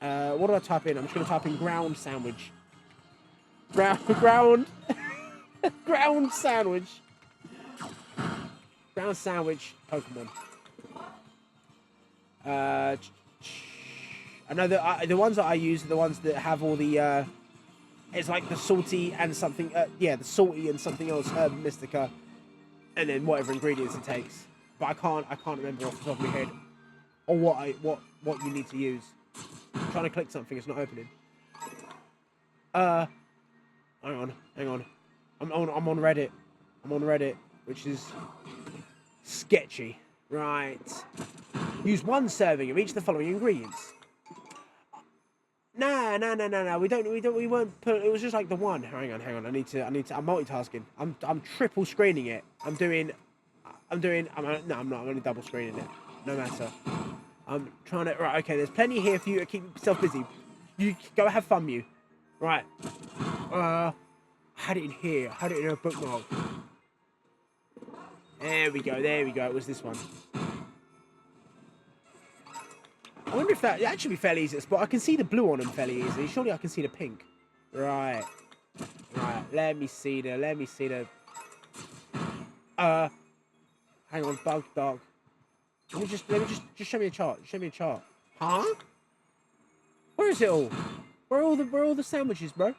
do I type in? I'm just going to type in ground sandwich. Ground sandwich. Ground sandwich Pokemon. I know that the ones that I use are the ones that have all the it's like the salty and something the salty and something else herb mystica, and then whatever ingredients it takes. But I can't remember off the top of my head or what you need to use. I'm trying to click something, it's not opening. Hang on. I'm on Reddit. I'm on Reddit, which is sketchy. Right. Use 1 serving of each of the following ingredients. No. We won't put. It was just like the one. Hang on. I need to. I'm multitasking. I'm triple screening it. I'm not. I'm only double screening it. No matter. I'm trying to. Right. Okay. There's plenty here for you to keep yourself busy. You go have fun, Mew. Right. Had it in here. Had it in a bookmark. There we go. It was this one. I wonder if that should be fairly easy to spot. I can see the blue on them fairly easily. Surely I can see the pink. Right. Let me see the. Hang on, bug dog. Let me just show me a chart. Huh? Where is it all? Where are all the sandwiches, bro?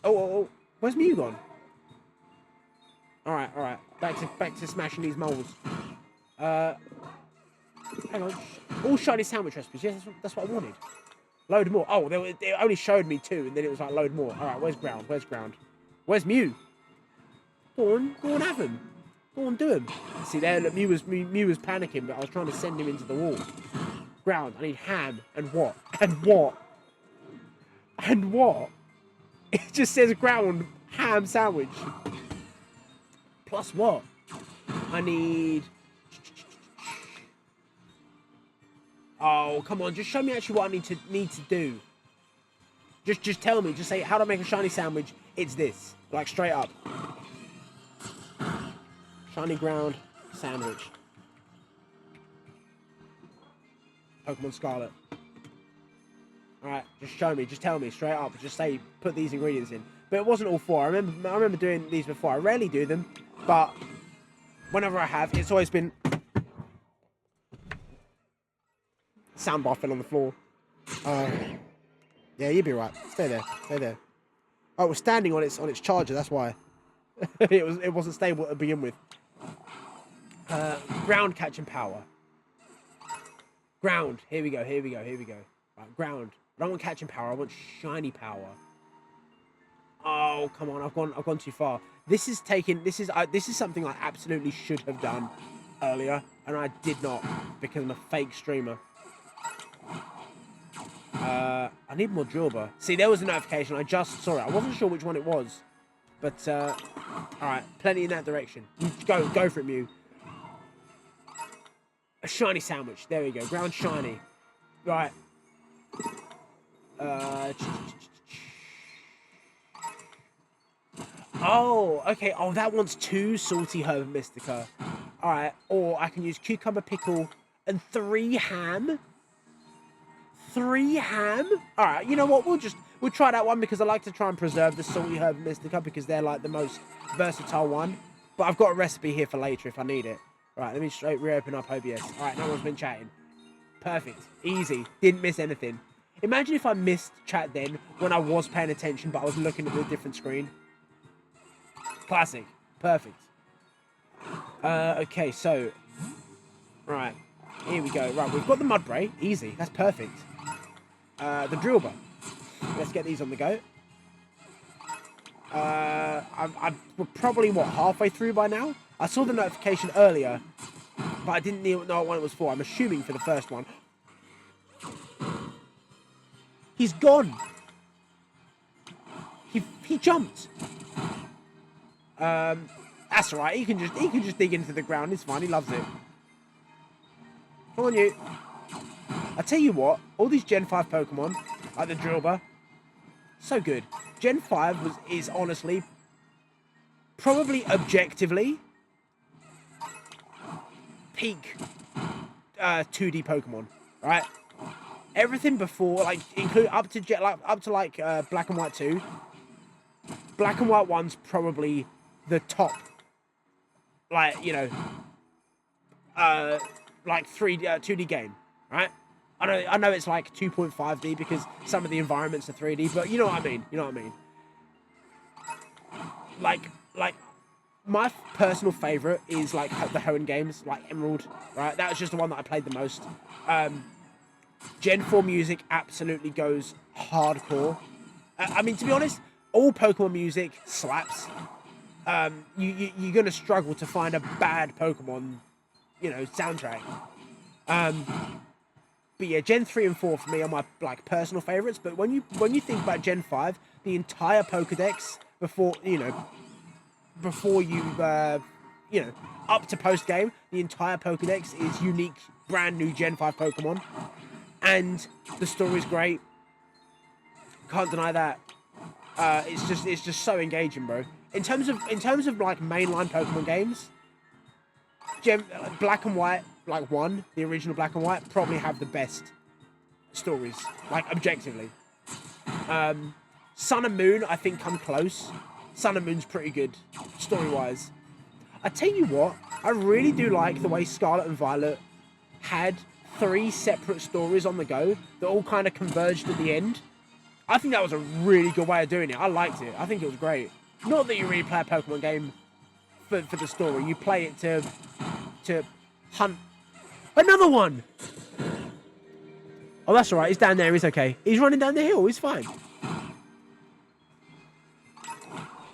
Oh. Where's Mew gone? Alright. Back to smashing these moles. Hang on. All shiny sandwich recipes. Yes, that's what I wanted. Load more. Oh, they only showed me 2, and then it was like load more. Alright, where's ground? Where's Mew? Go on, have him. Go on, do him. See there, look, Mew was panicking, but I was trying to send him into the wall. Ground. I need ham. And what? It just says ground ham sandwich. Plus what? I need. Oh, come on! Just show me actually what I need to do. Just tell me. Just say how to make a shiny sandwich. It's this, like straight up. Shiny ground sandwich. Pokemon Scarlet. Alright, just show me. Just tell me straight up. Just say put these ingredients in. but it wasn't all 4. I remember doing these before. I rarely do them, but whenever I have, it's always been... Soundbar fell on the floor. Yeah, you'd be right. Stay there. Stay there. Oh, it was standing on its charger. That's why. it wasn't stable to begin with. Ground catching power. Ground. Here we go. Here we go. Here we go. Right, ground. I don't want catching power. I want shiny power. Oh, come on. I've gone too far. This is something I absolutely should have done earlier, and I did not because I'm a fake streamer. I need more Drilber. See, there was a notification. I just saw it. I wasn't sure which one it was. But, alright. Plenty in that direction. Go for it, Mew. A shiny sandwich. There we go. Ground shiny. Right. Oh, okay. Oh, that one's 2 salty herb mystica. Alright. Or I can use cucumber pickle and 3 ham. 3 ham? Alright, you know what? We'll try that one because I like to try and preserve the salty herb mystica because they're like the most versatile one. But I've got a recipe here for later if I need it. Right, let me straight reopen up OBS. Alright, no one's been chatting. Perfect. Easy. Didn't miss anything. Imagine if I missed chat then when I was paying attention but I was looking at a different screen. Classic. Perfect. Okay, so... Right. Here we go. Right, we've got the Mudbray. Easy. That's perfect. The Drilber. Let's get these on the go. I'm probably, what, halfway through by now? I saw the notification earlier, but I didn't know what it was for. I'm assuming for the first one. He's gone. He jumped. That's alright. He can just dig into the ground. It's fine. He loves it. Come on, you. I tell you what, all these Gen 5 Pokemon, like the Drilber, so good. Gen 5 is honestly, probably objectively, peak 2D Pokemon, right? Everything before, like, up to Black and White 2. Black and White 1's probably the top, like, you know, like 2D game, right? I know it's like 2.5D because some of the environments are 3D, but you know what I mean. You know what I mean. Like my personal favorite is like the Hoenn games, like Emerald, right? That was just the one that I played the most. Gen 4 music absolutely goes hardcore. I mean, to be honest, all Pokemon music slaps. You're gonna struggle to find a bad Pokemon, you know, soundtrack. But yeah, Gen 3 and 4 for me are my like personal favorites. But when you think about Gen 5, the entire Pokedex before you up to post game, the entire Pokedex is unique, brand new Gen 5 Pokemon, and the story's great. Can't deny that. It's just so engaging, bro. In terms of like mainline Pokemon games, Black and White, like 1, the original Black and White, probably have the best stories, like objectively. Sun and Moon, I think, come close. Sun and Moon's pretty good, story-wise. I tell you what, I really do like the way Scarlet and Violet had 3 separate stories on the go that all kind of converged at the end. I think that was a really good way of doing it. I liked it. I think it was great. Not that you really play a Pokemon game for the story. You play it to hunt another one. Oh, that's all right. He's down there. He's okay. He's running down the hill. He's fine.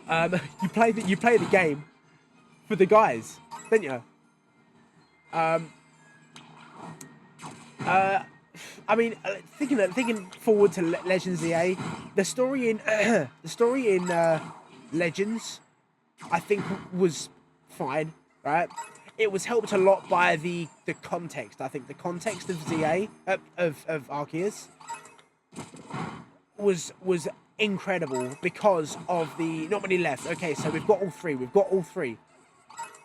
You play the game for the guys, don't you? I mean, thinking forward to Legends EA, the story in Legends, I think was fine, right? It was helped a lot by the context. I think the context of ZA of Arceus was incredible because of the not many left. Okay, so we've got all 3.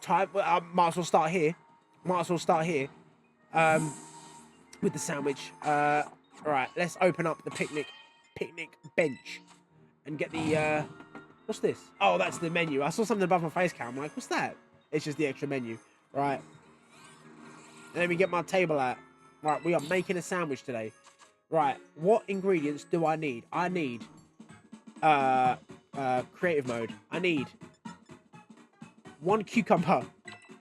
Time. Might as well start here. With the sandwich. All right, let's open up the picnic bench and get the What's this? Oh, that's the menu. I saw something above my face cam. I'm like, what's that? It's just the extra menu. Right. Let me get my table out. Right, we are making a sandwich today. Right, what ingredients do I need? I need creative mode. I need 1 cucumber,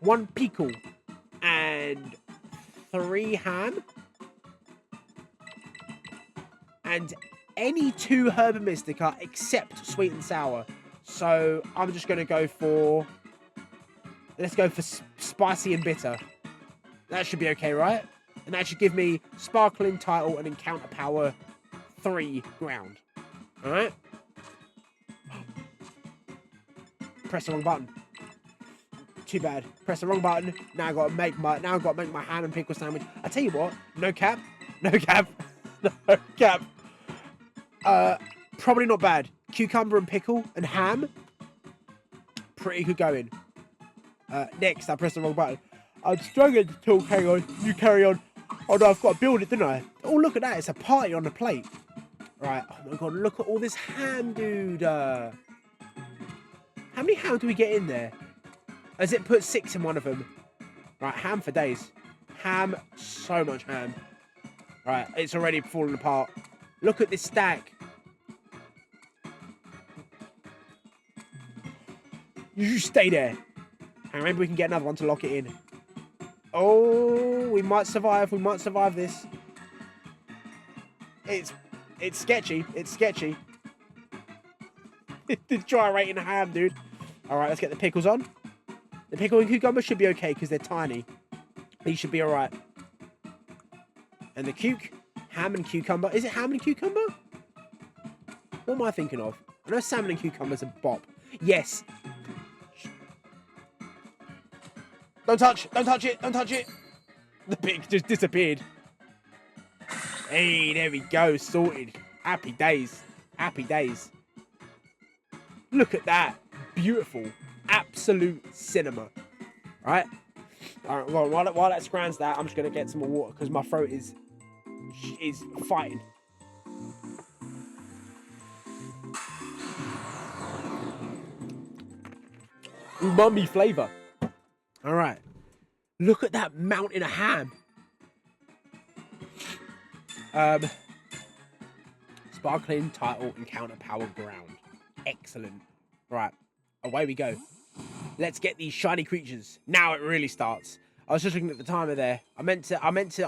1 pickle, and 3 ham. And any 2 herba mystica except sweet and sour. So I'm just going to go for... Let's go for spicy and bitter. That should be okay, right? And that should give me sparkling title and encounter power 3 ground. Alright? Press the wrong button. Too bad. Press the wrong button. Now I've got to make my ham and pickle sandwich. I tell you what, no cap. No cap. No cap. Probably not bad. Cucumber and pickle and ham. Pretty good going. Next, I pressed the wrong button. I'm struggling to talk. Hang on. You carry on. Oh no, I've got to build it, didn't I? Oh, look at that. It's a party on the plate. Right. Oh my god, look at all this ham, dude. How many ham do we get in there? Has it put 6 in one of them? Right, ham for days. Ham, so much ham. Right, it's already falling apart. Look at this stack. You stay there. And maybe we can get another one to lock it in. Oh, we might survive. We might survive this. It's sketchy. It's sketchy. The gyrating ham, dude. All right, let's get the pickles on. The pickle and cucumber should be okay because they're tiny. These should be all right. And the ham and cucumber. Is it ham and cucumber? What am I thinking of? I know salmon and cucumber's a bop. Yes. Don't touch it. Don't touch it. Don't touch it. The pig just disappeared. Hey, there we go. Sorted. Happy days. Happy days. Look at that. Beautiful. Absolute cinema. Right? All right, well, while that scrans that, I'm just going to get some more water because my throat is fighting. Umami flavor. All right. Look at that mountain of ham. Sparkling title encounter power ground. Excellent. Right. Away we go. Let's get these shiny creatures. Now it really starts. I was just looking at the timer there. I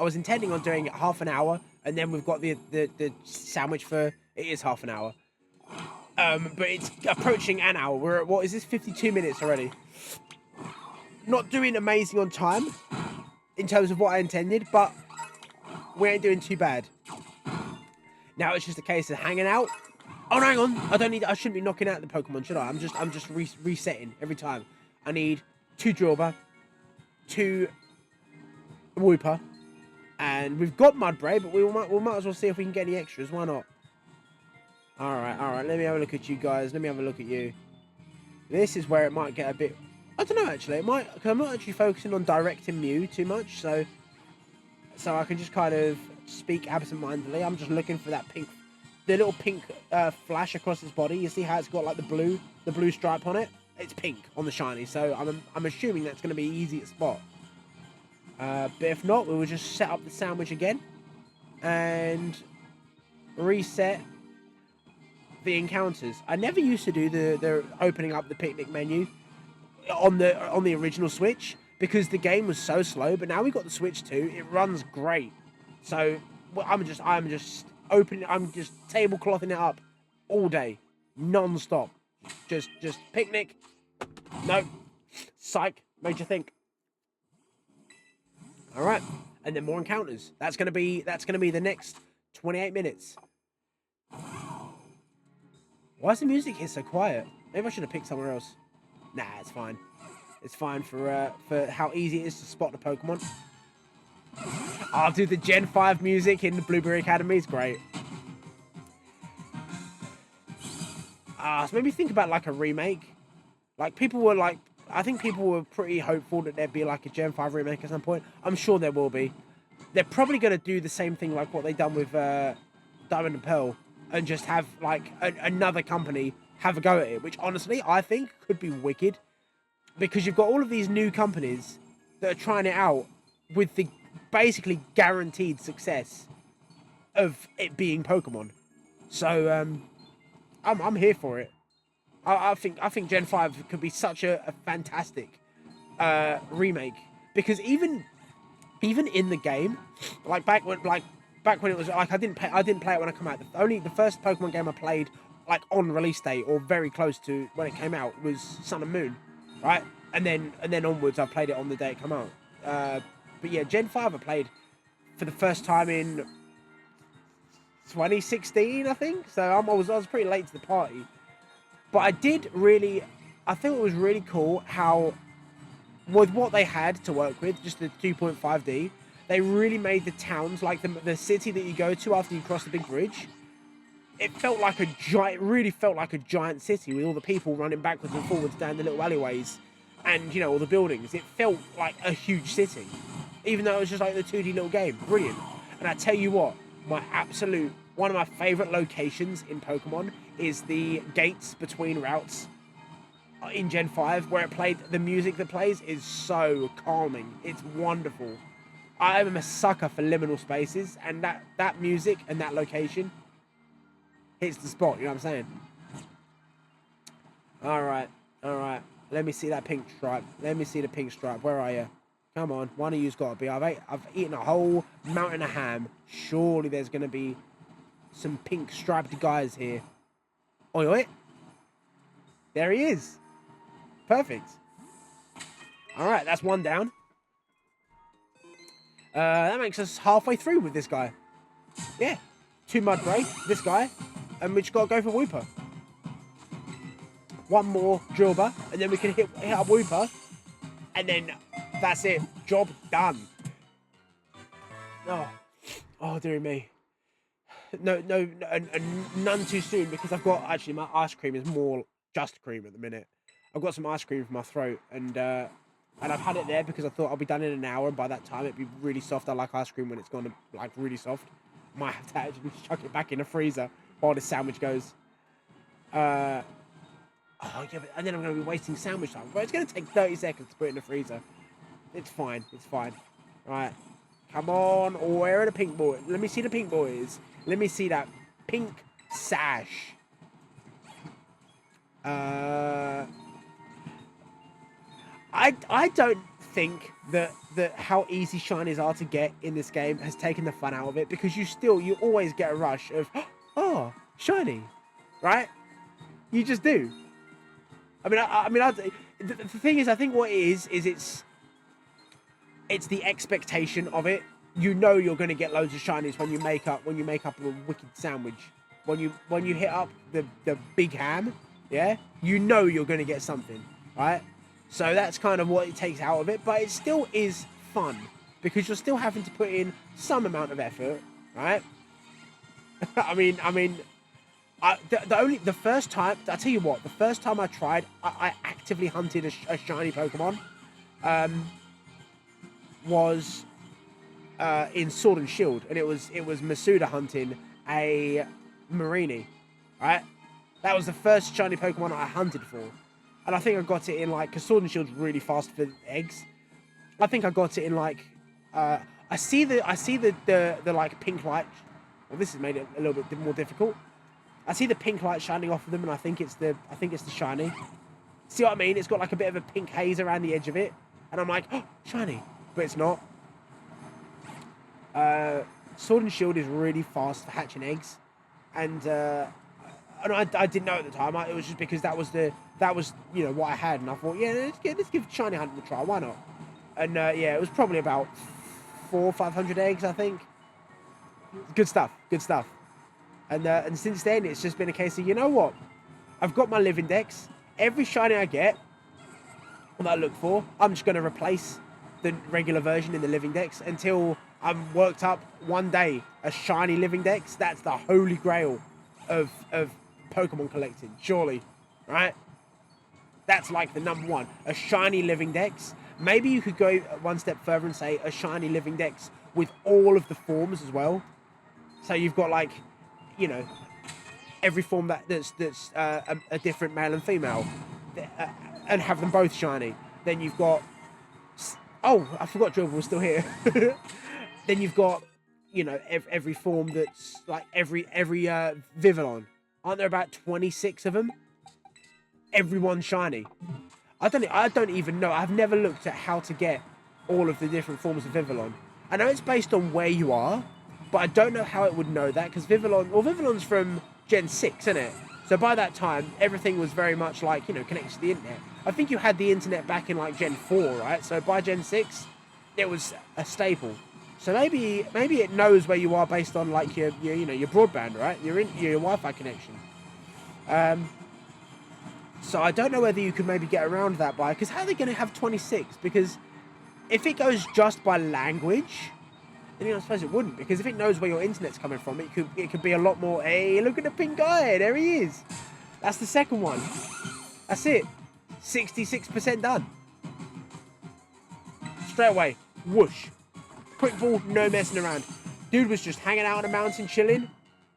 was intending on doing half an hour, and then we've got the sandwich for, it is half an hour. But it's approaching an hour. We're at, what is this, 52 minutes already. Not doing amazing on time, in terms of what I intended, but we ain't doing too bad. Now it's just a case of hanging out. Oh, no, hang on. I shouldn't be knocking out the Pokemon, should I? I'm just resetting every time. I need 2 Drawber, 2 Wooper, and we've got Mudbray, but we might as well see if we can get any extras. Why not? All right. Let me have a look at you guys. Let me have a look at you. This is where it might get a bit... I don't know, actually. It might... Because I'm not actually focusing on directing Mew too much, so I can just kind of speak absent-mindedly. I'm just looking for that pink... The little pink flash across his body. You see how it's got like the blue stripe on it? It's pink on the shiny, so I'm assuming that's going to be easy to spot. But if not, we will just set up the sandwich again and reset the encounters. I never used to do the opening up the picnic menu on the original Switch because the game was so slow. But now we got the Switch 2, it runs great. So I'm just tableclothing it up all day, non-stop. Just picnic. No, psych. Made you think. All right, and then more encounters. That's gonna be the next 28 minutes. Why is the music here so quiet? Maybe I should have picked somewhere else. Nah, it's fine. It's fine for how easy it is to spot the Pokemon. I'll do the Gen 5 music in the Blueberry Academy. It's great. So maybe think about like a remake. Like I think people were pretty hopeful that there'd be like a Gen 5 remake at some point. I'm sure there will be. They're probably going to do the same thing like what they done with Diamond and Pearl and just have like another company have a go at it, which honestly I think could be wicked, because you've got all of these new companies that are trying it out with the basically guaranteed success of it being Pokemon. So I'm here for it. I think Gen 5 could be such a fantastic remake, because even in the game, like back when it was like I didn't play it when I come out. The first Pokemon game I played like on release date or very close to when it came out was Sun and Moon, right? And then onwards I played it on the day it came out. But yeah, Gen 5 I played for the first time in 2016, I think. So I was pretty late to the party. But I think it was really cool how, with what they had to work with, just the 2.5D, they really made the towns, like the city that you go to after you cross the big bridge, it really felt like a giant city with all the people running backwards and forwards down the little alleyways and, you know, all the buildings. It felt like a huge city, even though it was just like the 2D little game. Brilliant. And I tell you what, one of my favourite locations in Pokemon is the gates between routes in Gen 5, where the music that plays is so calming. It's wonderful. I am a sucker for liminal spaces, and that music and that location hits the spot, you know what I'm saying? Alright. Let me see that pink stripe. Let me see the pink stripe. Where are you? Come on, one of you's got to be. I've eaten a whole mountain of ham. Surely there's going to be some pink striped guys here. Oi, oi. There he is. Perfect. Alright, that's one down. That makes us halfway through with this guy. Yeah. 2 Mudbray, this guy, and we just got to go for Wooper. One more Drilber, and then we can hit up Wooper, and then that's it. Job done. Oh, dear me. No, none too soon, because I've got, actually, my ice cream is more just cream at the minute. I've got some ice cream for my throat, and I've had it there because I thought I'll be done in an hour, and by that time it'd be really soft. I like ice cream when it's gone like really soft. Might have to actually chuck it back in the freezer while the sandwich goes. Oh yeah, and then I'm going to be wasting sandwich time. But it's going to take 30 seconds to put it in the freezer. It's fine. Right. Come on. Oh, where are the pink boys? Let me see the pink boys. Let me see that pink sash. I don't think that how easy shinies are to get in this game has taken the fun out of it, because you always get a rush of, oh, shiny, right? You just do. The thing is, I think what it is it's the expectation of it. You know you're going to get loads of shinies when you make up a wicked sandwich. When you hit up the big ham, yeah, you know you're going to get something, right? So that's kind of what it takes out of it, but it still is fun because you're still having to put in some amount of effort, right? The first time I tried, I actively hunted a shiny Pokemon, was in Sword and Shield, and it was Masuda hunting a Marini, right? That was the first shiny Pokemon I hunted for, and I think I got it in like, because Sword and Shield's really fast for eggs. I think I got it in like, I see the like pink light. Well, this has made it a little bit more difficult. I see the pink light shining off of them, and I think it's the shiny. See what I mean? It's got like a bit of a pink haze around the edge of it, and I'm like, oh, shiny, but it's not. Sword and Shield is really fast for hatching eggs, and I didn't know at the time. It was just because that was what I had, and I thought, yeah, let's give shiny hunting a try. Why not? And yeah, it was probably about 400 or 500 eggs, I think. Good stuff. And since then, it's just been a case of, you know what? I've got my living dex. Every shiny I get, that I look for, I'm just going to replace the regular version in the living dex until I'm worked up one day a shiny living dex. That's the holy grail of Pokemon collecting, surely, right? That's like the number one. A shiny living dex. Maybe you could go one step further and say a shiny living dex with all of the forms as well. So you've got like, you know, every form that's a different male and female, and have them both shiny. Then you've got, oh, I forgot Dribble was still here. Then you've got, you know, every form that's like every Vivillon. Aren't there about 26 of them? Everyone's shiny. I don't even know. I've never looked at how to get all of the different forms of Vivillon. I know it's based on where you are, but I don't know how it would know that, because Vivillon's from Gen 6, isn't it? So by that time, everything was very much like, you know, connected to the internet. I think you had the internet back in like Gen 4, right? So by Gen 6, it was a staple. So maybe it knows where you are based on like your you know, your broadband, right? Your Wi-Fi connection. So I don't know whether you could maybe get around that by, because how are they going to have 26? Because if it goes just by language, then, you know, I suppose it wouldn't, because if it knows where your internet's coming from, it could be a lot more. Hey, look at the pink guy, there he is. That's the second one. That's it. 66% done. Straight away, whoosh. Quick ball, no messing around. Dude was just hanging out on a mountain chilling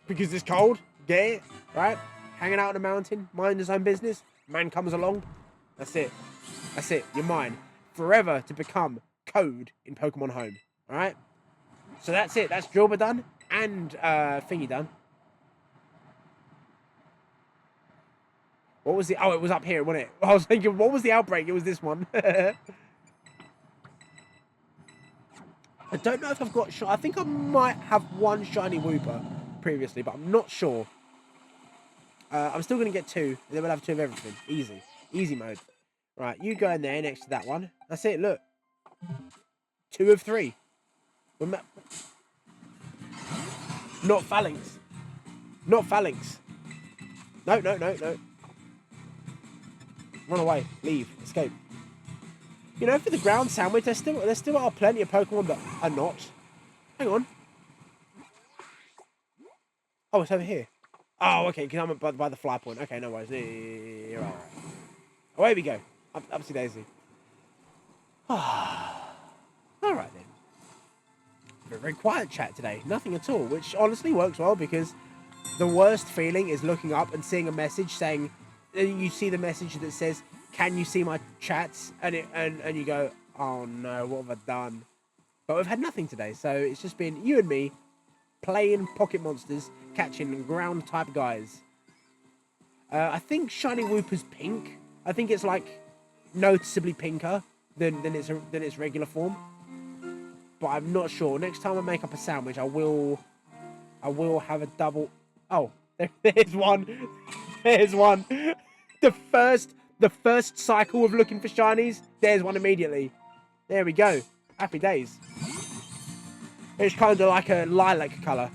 because it's cold. Get it? Right? Hanging out on a mountain, mind his own business. Man comes along. That's it. That's it. You're mine. Forever to become code in Pokemon Home. Alright? So that's it. That's Jilba done. And Thingy done. What was the... Oh, it was up here, wasn't it? I was thinking, what was the outbreak? It was this one. I don't know if I've got... I think I might have one shiny Wooper previously, but I'm not sure. I'm still going to get 2, and then we'll have 2 of everything. Easy. Easy mode. Right, you go in there next to that one. That's it, look. 2 of 3. Not Phalanx. Not Phalanx. No, no, no, no. Run away. Leave. Escape. You know, for the ground sandwich, there still are plenty of Pokemon that are not. Hang on. Oh, it's over here. Oh, okay, because I'm by the fly point. Okay, no worries. Yeah, right. Away we go. Upsy daisy. Alright then. Very, very quiet chat today. Nothing at all, which honestly works well, because the worst feeling is looking up and seeing a message saying, you see the message that says, can you see my chats? And you go, oh no, what have I done? But we've had nothing today, so it's just been you and me playing Pocket Monsters, catching ground type guys. I think Shiny Wooper's pink. I think it's like noticeably pinker than its regular form. But I'm not sure. Next time I make up a sandwich, I will have a double. Oh, there's one. There's one. The first cycle of looking for shinies, there's one immediately. There we go. Happy days. It's kind of like a lilac colour.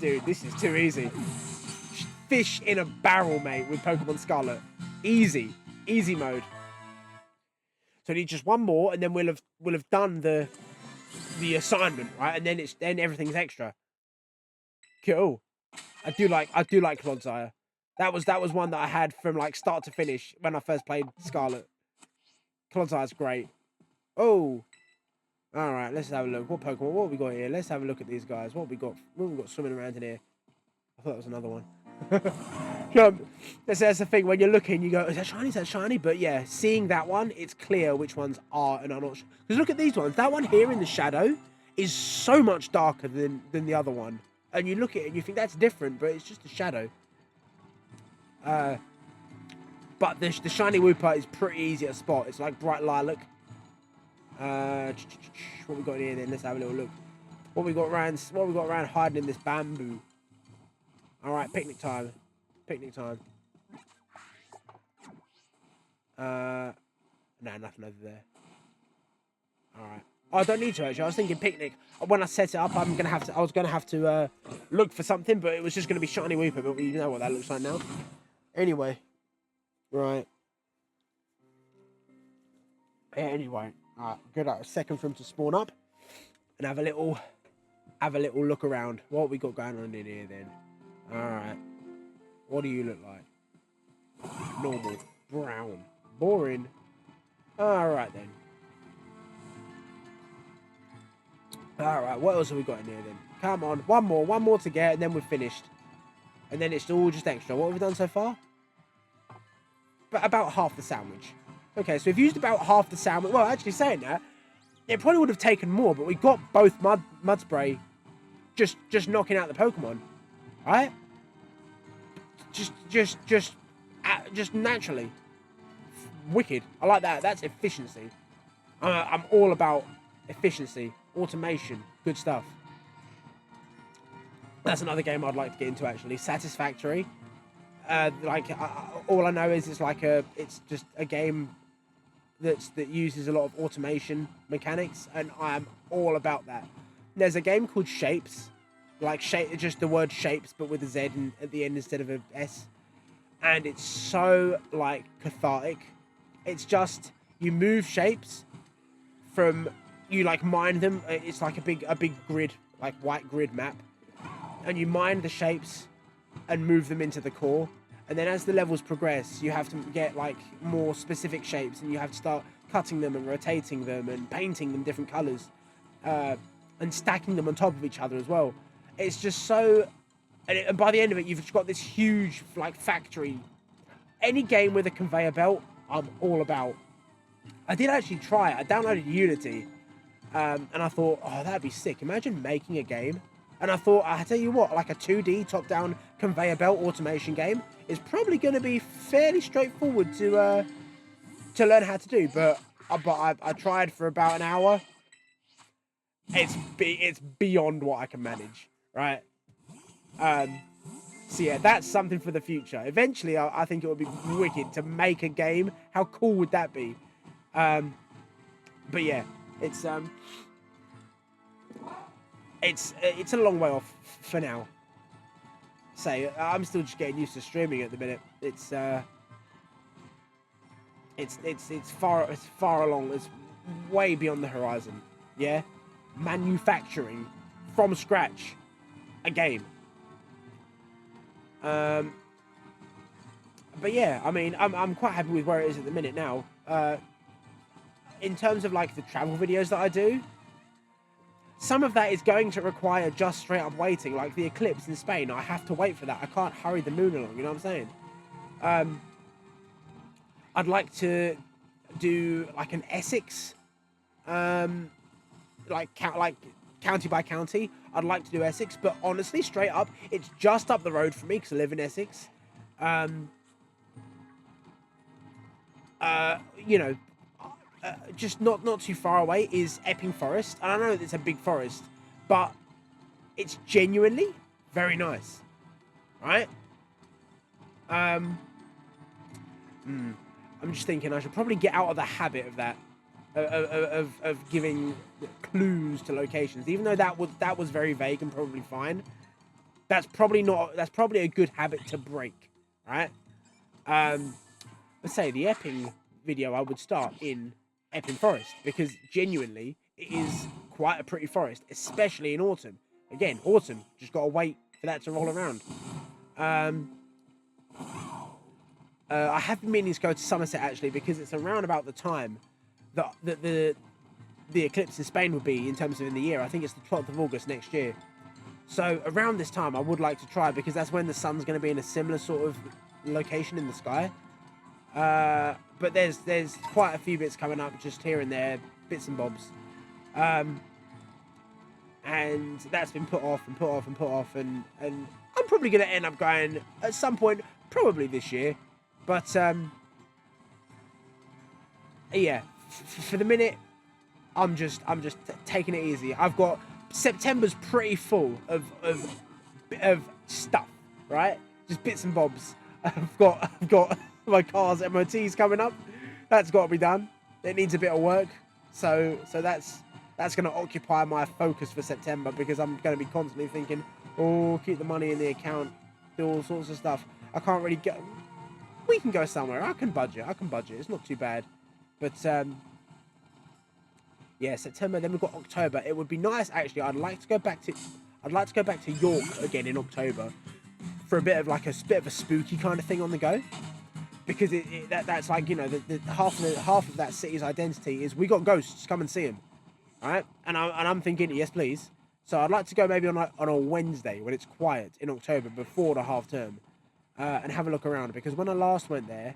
Dude, this is too easy. Fish in a barrel, mate, with Pokemon Scarlet. Easy. Easy mode. So I need just one more, and then we'll have done the assignment, right? And then everything's extra. Cool. I do like Clodsire. That was one that I had from like start to finish when I first played Scarlet. Clodsire's great. Oh. Alright, let's have a look. What Pokemon? What have we got here? Let's have a look at these guys. What have we got swimming around in here? I thought that was another one. That's the thing. When you're looking, you go, is that shiny? Is that shiny? But yeah, seeing that one, it's clear which ones are and are not. Because look at these ones. That one here in the shadow is so much darker than the other one. And you look at it and you think that's different, but it's just a shadow. But the shiny Wooper is pretty easy to spot. It's like bright lilac. What we got in here then? Let's have a little look. What we got around hiding in this bamboo? All right, picnic time. Picnic time. No, nothing over there. All right. Oh, I don't need to actually. I was thinking picnic. When I set it up, I was gonna have to look for something, but it was just gonna be shiny Wooper. But you know what that looks like now. Anyway, right. Anyway, alright. Good. A second for him to spawn up, and have a little look around. What we got going on in here then? All right. What do you look like? Normal. Brown. Boring. All right then. All right. What else have we got in here then? Come on, one more to get, and then we're finished. And then it's all just extra. What have we done so far? But about half the sandwich. Okay, so we've used about half the sandwich. Well, actually saying that, it probably would have taken more, but we got both mud spray just knocking out the Pokemon. Right? Just naturally. Wicked. I like that. That's efficiency. I'm all about efficiency, automation, good stuff. That's another game I'd like to get into, actually. Satisfactory. All I know is it's just a game that uses a lot of automation mechanics, and I'm all about that. There's a game called Shapes, just the word shapes, but with a Z at the end instead of a S, and it's so cathartic. It's just you move shapes from you mine them. It's like a big grid, white grid map, and you mine the shapes and move them into the core. And then as the levels progress, you have to get more specific shapes, and you have to start cutting them and rotating them and painting them different colors, and stacking them on top of each other as well. It's just so, and by the end of it, you've just got this huge factory. Any game with a conveyor belt, I'm all about. I did actually try it. I downloaded Unity, and I thought, oh, that'd be sick. Imagine making a game. And I thought, I tell you what, a 2D top-down conveyor belt automation game is probably going to be fairly straightforward to learn how to do. But I tried for about an hour. It's beyond what I can manage, right? So yeah, that's something for the future. Eventually, I think it would be wicked to make a game. How cool would that be? But yeah, it's a long way off for now. Say, I'm still just getting used to streaming at the minute. It's far along. It's way beyond the horizon. Yeah, manufacturing from scratch a game. But yeah, I mean, I'm quite happy with where it is at the minute now. In terms of the travel videos that I do, some of that is going to require just straight up waiting, like the eclipse in Spain. I have to wait for that. I can't hurry the moon along, you know what I'm saying? I'd like to do an Essex, county by county. I'd like to do Essex, but honestly, straight up, it's just up the road from me because I live in Essex. Just not too far away is Epping Forest. And I know it's a big forest, but it's genuinely very nice, right? I'm just thinking I should probably get out of the habit of that, of giving clues to locations, even though that was very vague and probably fine. That's probably a good habit to break, right? Let's say the Epping video I would start in Epping Forest, because genuinely it is quite a pretty forest, especially in autumn. Again, autumn, just gotta wait for that to roll around. I have been meaning to go to Somerset actually, because it's around about the time that the eclipse in Spain will be in terms of in the year. I think it's the 12th of August next year. So around this time I would like to try, because that's when the sun's going to be in a similar sort of location in the sky. But there's quite a few bits coming up just here and there, bits and bobs. And that's been put off, and I'm probably going to end up going at some point, probably this year. But yeah, for the minute, I'm just taking it easy. I've got September's pretty full of stuff, right? Just bits and bobs. I've got my car's MOT's coming up. That's got to be done. It needs a bit of work. So that's going to occupy my focus for September, because I'm going to be constantly thinking, oh, keep the money in the account, do all sorts of stuff. I can't really go. We can go somewhere. I can budget. It's not too bad. But yeah, September. Then we've got October. It would be nice, actually. I'd like to go back to York again in October for a bit of a spooky kind of thing on the go, because that's the half of that city's identity is we got ghosts. Come and see them, all right? And I'm thinking, yes, please. So I'd like to go maybe on a Wednesday when it's quiet in October before the half term, and have a look around, because when I last went there,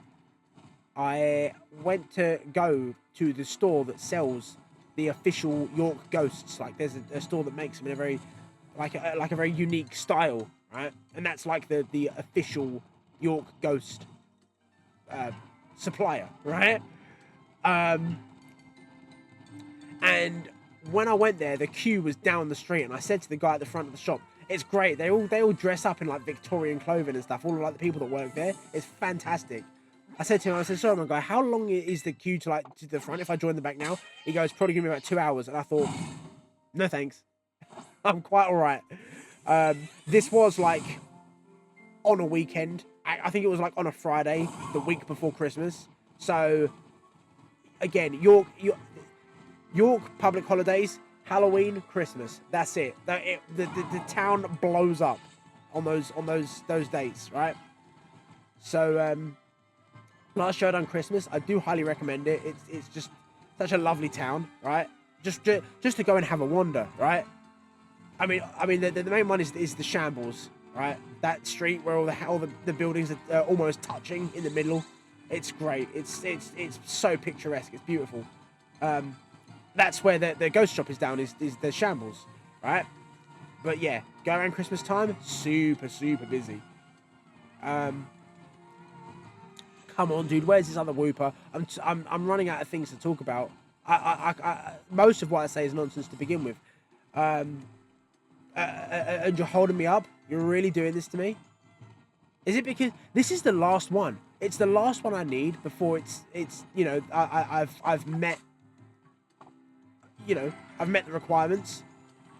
I went to go to the store that sells the official York Ghosts. Like there's a store that makes them in a very like a very unique style, right? And that's like the official York Ghost supplier, right? And when I went there, the queue was down the street, and I said to the guy at the front of the shop, "It's great. They all dress up in like Victorian clothing and stuff. All of like the people that work there. It's fantastic." I said to him, I said, "Sorry, my guy, how long is the queue to the front if I join the back now?" He goes, "Probably give me about 2 hours." And I thought, no thanks, I'm quite all right. This was like on a weekend. I think it was like on a Friday, the week before Christmas. So again, York public holidays, Halloween, Christmas. That's it. The town blows up on those dates, right? So last show done Christmas. I do highly recommend it. It's just such a lovely town, right? Just to go and have a wander, right? I mean the main one is the Shambles, right? That street where all the buildings are almost touching in the middle. It's great. It's so picturesque. It's beautiful. That's where the ghost shop is down, is the Shambles, right? But yeah, go around Christmas time, super busy. Come on, dude, where's this other whooper? I'm running out of things to talk about. I most of what I say is nonsense to begin with. And you're holding me up? You're really doing this to me? Is it because this is the last one? It's the last one I need before it's you know, I've met, you know, I've met the requirements,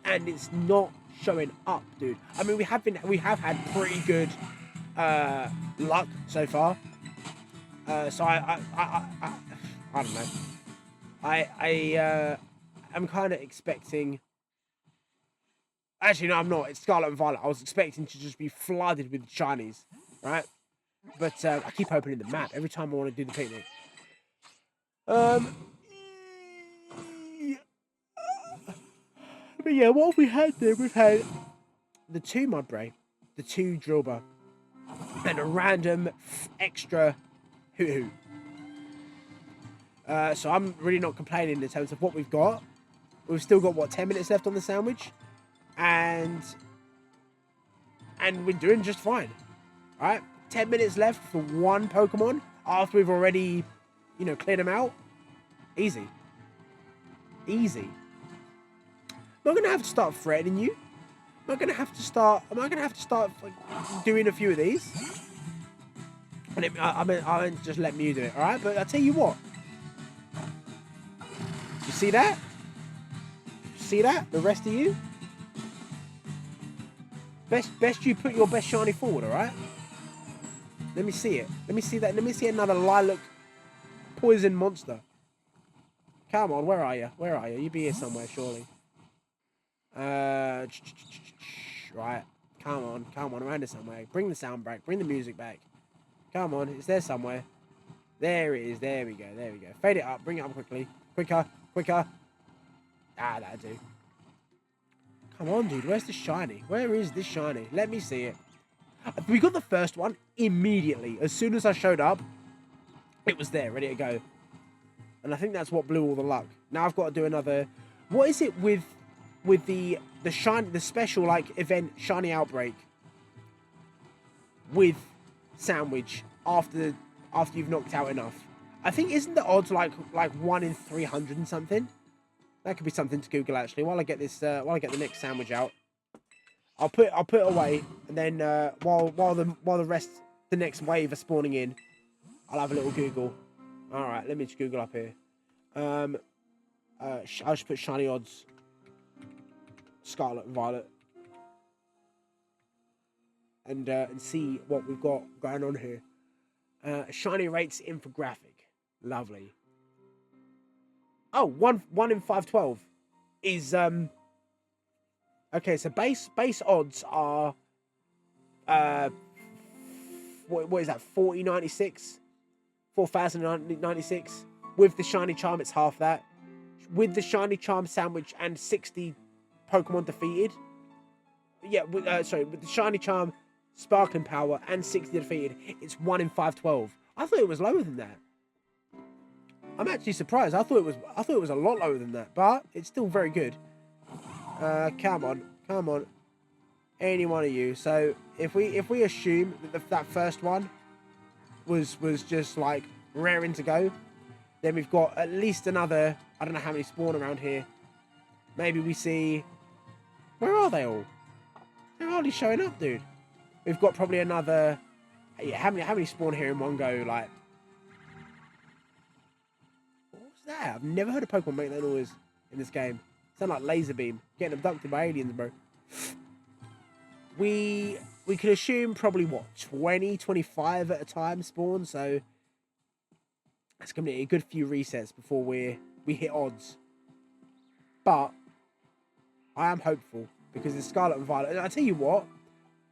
and it's not showing up, dude. I mean, we have had pretty good luck so far. So I don't know. I'm kind of expecting. Actually, no, I'm not. It's Scarlet and Violet. I was expecting to just be flooded with shinies, right? But I keep opening the map every time I want to do the picnic. But yeah, what have we had there? We've had the 2 Mudbray, the 2 Drillbur, and a random extra hoo-hoo. So I'm really not complaining in terms of what we've got. We've still got, what, 10 minutes left on the sandwich? And we're doing just fine. Alright? 10 minutes left for 1 Pokemon after we've already, you know, cleared them out. Easy. Easy. Am I going to have to start threatening you? Am I going to have to start like, doing a few of these? And I'll just let you do it, alright? But I'll tell you what. You see that? See that? The rest of you? Best you put your best shiny forward, alright? Let me see it. Let me see that. Let me see another lilac poison monster. Come on, where are you? Where are you? You be here somewhere, surely. Right. Come on, around here somewhere. Bring the sound back. Bring the music back. Come on, it's there somewhere. There it is. There we go. Fade it up. Bring it up quickly. Quicker. Ah, that'll do. Come on, dude. Where's the shiny? Where is this shiny? Let me see it. We got the first one immediately. As soon as I showed up, it was there, ready to go. And I think that's what blew all the luck. Now I've got to do another. What is it with the shiny, the special like event shiny outbreak with sandwich after you've knocked out enough? I think, isn't the odds like 1 in 300 and something? That could be something to Google actually. While I get this, while I get the next sandwich out, I'll put it away, and then while the rest, the next wave are spawning in, I'll have a little Google. All right, let me just Google up here. I'll just put shiny odds, Scarlet and Violet, and see what we've got going on here. Shiny rates infographic. Lovely. Oh, 1 in 512 is okay. So base odds are what is that? 4096, 4096. With the shiny charm, it's half that. With the shiny charm sandwich and 60 Pokemon defeated. Yeah, sorry, with the Shiny Charm, Sparkling Power, and 60 defeated, it's 1 in 512. I thought it was lower than that. I'm actually surprised. I thought it was a lot lower than that, but it's still very good. Come on. Any one of you. So if we assume that that first one was just like raring to go, then we've got at least another. I don't know how many spawn around here. Maybe we see. Where are they all? They're hardly showing up, dude. We've got probably another. Yeah, how many spawn here in one go? Like, what was that? I've never heard a Pokemon make that noise in this game. Sound like laser beam getting abducted by aliens, bro. We could assume probably what 20, 25 at a time spawn. So that's gonna be a good few resets before we hit odds. But I am hopeful because it's Scarlet and Violet. And I tell you what,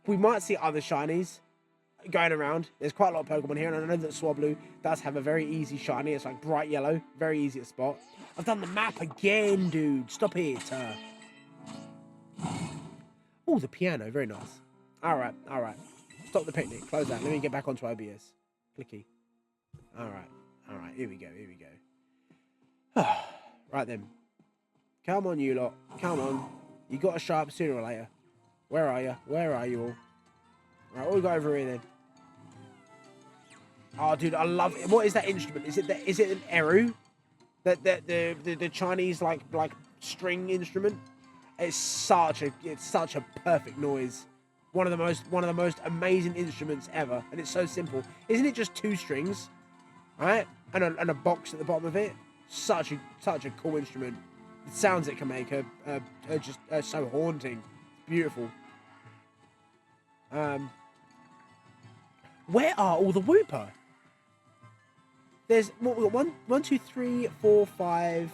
we might see other shinies going around. There's quite a lot of Pokemon here, and I know that Swablu does have a very easy shiny. It's like bright yellow, very easy to spot. I've done the map again, dude. Stop it. Oh, the piano, very nice. All right. Stop the picnic. Close that. Let me get back onto OBS. Clicky. All right. Here we go. Right then. Come on, you lot. Come on. You got to show up sooner or later. Where are you? Where are you all? Right, what we got over here then? Oh, dude, I love it. What is that instrument? Is it an Eru? The Chinese like string instrument? It's such a perfect noise. One of the most amazing instruments ever, and it's so simple. Isn't it just 2 strings, right? And a box at the bottom of it. Such a cool instrument. The sounds it can make are just so haunting. Beautiful. Where are all the Wooper? There's what we got 1, 2, 3, 4, 5,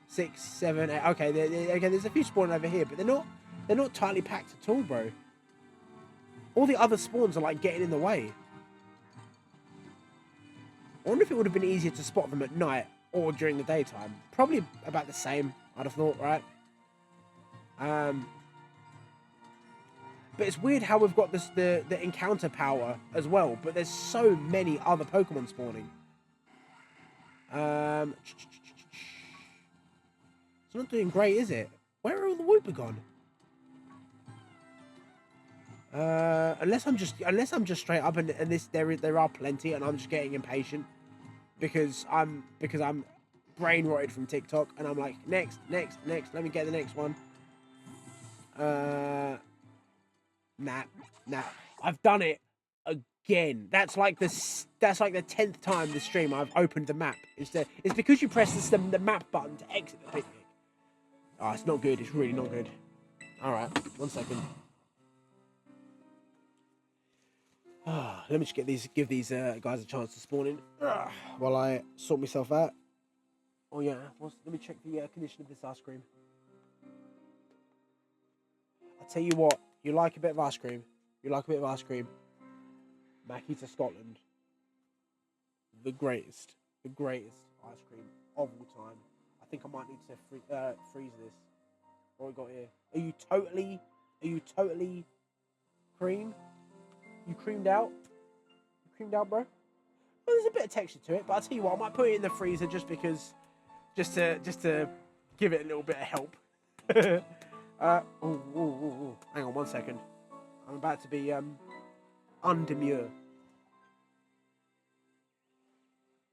6, 7, 8. Okay, there's a few spawning over here, but they're not tightly packed at all, bro. All the other spawns are like getting in the way. I wonder if it would have been easier to spot them at night or during the daytime. Probably about the same, I'd have thought, right? But it's weird how we've got the encounter power as well, but there's so many other Pokemon spawning. It's not doing great, is it? Where are all the Wooper gone? Unless I'm just straight up and there are plenty and I'm just getting impatient because I'm brain rotted from TikTok and I'm like next, let me get the next one. Nah. I've done it again. That's like the 10th time this stream I've opened the map. It's because you press the map button to exit the picnic. Oh, it's not good. It's really not good. All right, 1 second. Let me just give these guys a chance to spawn in while I sort myself out. Oh yeah, let me check the condition of this ice cream. I tell you what, you like a bit of ice cream. Mackie to Scotland. The greatest ice cream of all time. I think I might need to freeze this. What we got here? Are you totally cream? You creamed out? Bro? Well, there's a bit of texture to it, but I'll tell you what, I might put it in the freezer just to give it a little bit of help. Ooh. Hang on 1 second. I'm about to be undemure.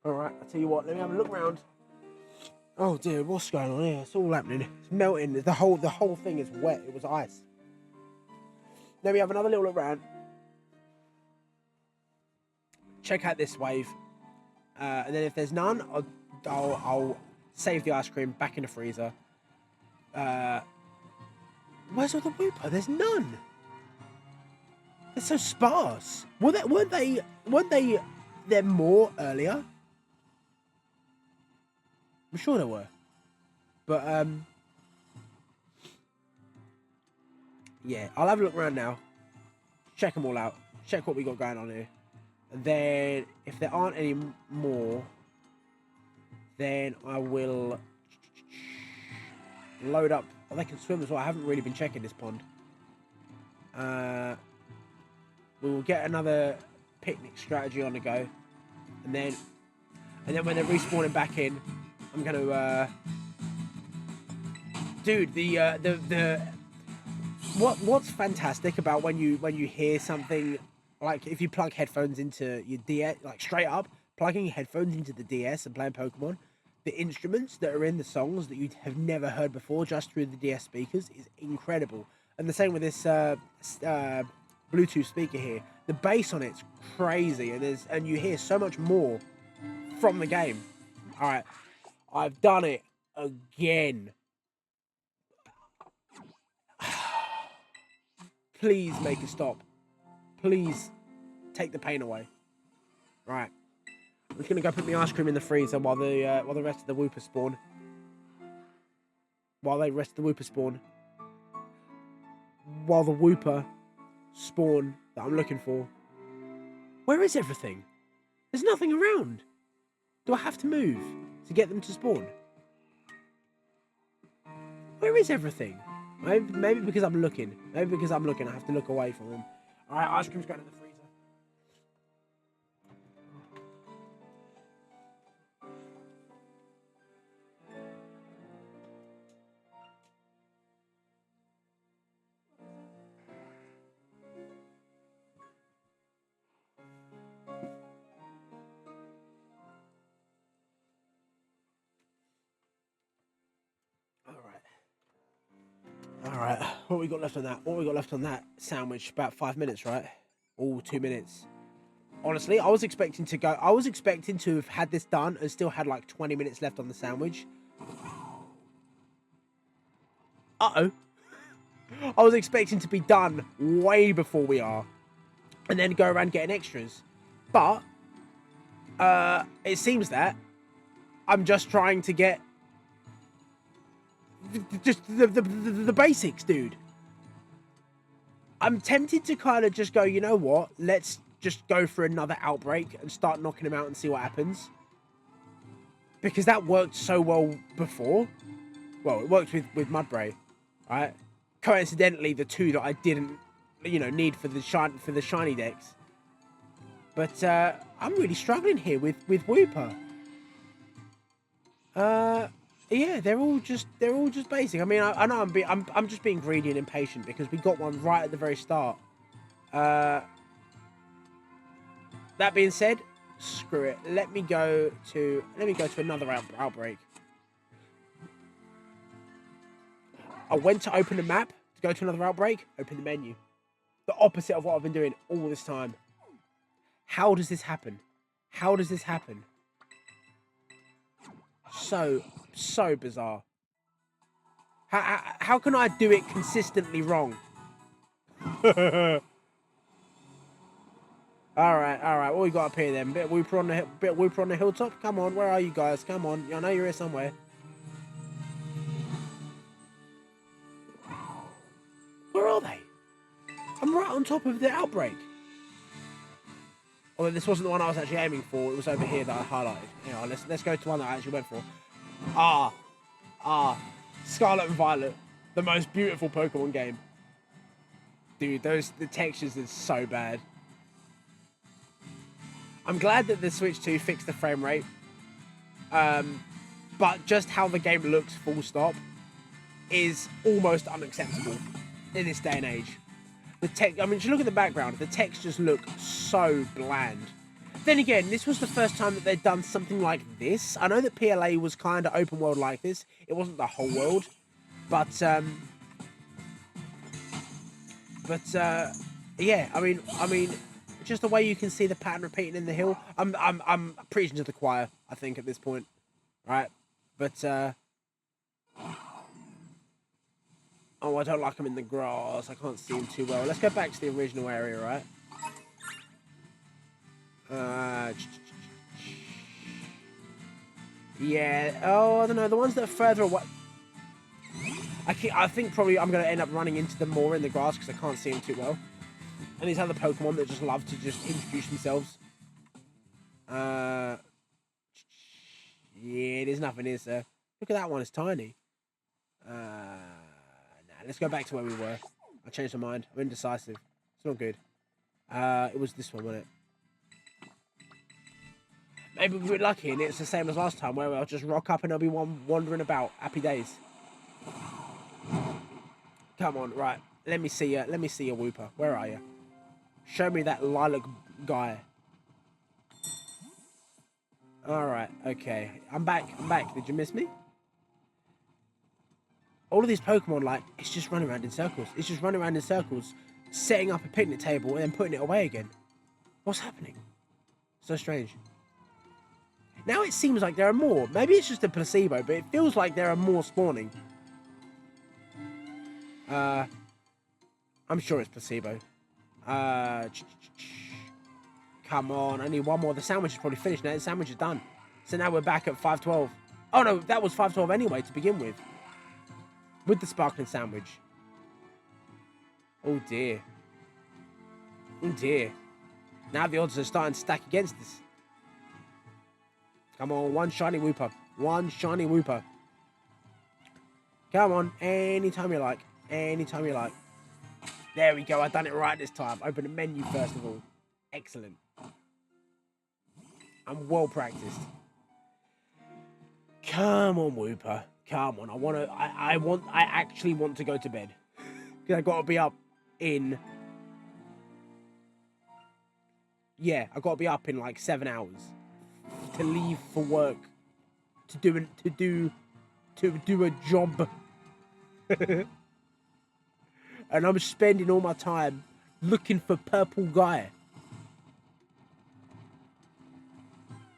Alright, I'll tell you what, let me have a look around. Oh dear, what's going on here? It's all happening. It's melting. The whole thing is wet. It was ice. Let me have another little look around. Check out this wave, and then if there's none, I'll save the ice cream back in the freezer. Where's all the Wooper? There's none. They're so sparse. Weren't they there more earlier? I'm sure there were, but yeah, I'll have a look around now. Check them all out. Check what we got going on here. And then, if there aren't any more, then I will load up Oh, they can swim as well. I haven't really been checking this pond. We will get another picnic strategy on the go, and then when they're respawning back in, I'm gonna dude, what's fantastic about when you hear something, like if you plug headphones into your DS, like straight up plugging headphones into the DS and playing Pokemon, the instruments that are in the songs that you have never heard before just through the DS speakers is incredible. And the same with this Bluetooth speaker here. The bass on it's crazy, and you hear so much more from the game. All right, I've done it again. Please make it stop. Please take the pain away. Right, I'm just gonna go put my ice cream in the freezer while the rest of the Whoopers spawn. While the Whooper spawn that I'm looking for. Where is everything? There's nothing around. Do I have to move to get them to spawn? Where is everything? Maybe because I'm looking. I have to look away from them. Alright, ice cream's going in the freezer. Alright, what we got left on that? Sandwich? About 5 minutes, right? All 2 minutes. Honestly, I was expecting to have had this done and still had like 20 minutes left on the sandwich. Uh-oh. I was expecting to be done way before we are, and then go around getting extras. But it seems that I'm just trying to get just the basics, dude. I'm tempted to kind of just go, you know what? Let's just go for another outbreak and start knocking them out and see what happens. Because that worked so well before. Well, it worked with Mudbray, right? Coincidentally, the two that I didn't, need for the shiny decks. But I'm really struggling here with Wooper. Yeah, they're all just basic. I mean, I know I'm just being greedy and impatient because we got one right at the very start. That being said, screw it. Let me go to another outbreak. I went to open the map to go to another outbreak. Open the menu. The opposite of what I've been doing all this time. How does this happen? So bizarre. How can I do it consistently wrong? All right. What we got up here then? Bit of Wooper on the hilltop. Come on, where are you guys? Come on, I know you're here somewhere. Where are they? I'm right on top of the outbreak. Although this wasn't the one I was actually aiming for. It was over here that I highlighted. Let's go to one that I actually went for. Scarlet and Violet, the most beautiful Pokemon game. Dude, the textures are so bad. I'm glad that the Switch 2 fixed the frame rate. But just how the game looks, full stop, is almost unacceptable in this day and age. I mean, if you look at the background, the textures look so bland. Then again, this was the first time that they'd done something like this. I know that PLA was kind of open world like this. It wasn't the whole world, but yeah. I mean, just the way you can see the pattern repeating in the hill. I'm preaching to the choir, I think, at this point, right? But oh, I don't like them in the grass. I can't see them too well. Let's go back to the original area, right? Yeah. Oh, I don't know. The ones that are further away. I think probably I'm going to end up running into them more in the grass because I can't see them too well. And these other Pokemon that just love to just introduce themselves. Yeah, there's nothing, is there? Look at that one. It's tiny. let's go back to where we were. I changed my mind. I'm indecisive. It's not good. It was this one, wasn't it? Maybe we're lucky and it's the same as last time where I'll just rock up and there'll be one wandering about. Happy days. Come on, right. Let me see you. Let me see you, Wooper. Where are you? Show me that lilac guy. Alright, okay. I'm back. I'm back. Did you miss me? All of these Pokemon, like, it's just running around in circles. It's just running around in circles, setting up a picnic table and then putting it away again. What's happening? So strange. Now it seems like there are more. Maybe it's just a placebo, but it feels like there are more spawning. I'm sure it's placebo. Come on, I need one more. The sandwich is probably finished now. The sandwich is done. So now we're back at 512. Oh no, that was 512 anyway to begin with. With the sparkling sandwich. Oh dear. Oh dear. Now the odds are starting to stack against us. Come on, one shiny Wooper. One shiny Wooper. Come on, anytime you like. Anytime you like. There we go, I done it right this time. Open the menu first of all. Excellent. I'm well practiced. Come on, Wooper. Come on. I actually want to go to bed. Because I gotta be up in... Yeah, I gotta be up in like 7 hours. To leave for work. To do a job. And I'm spending all my time looking for purple guy.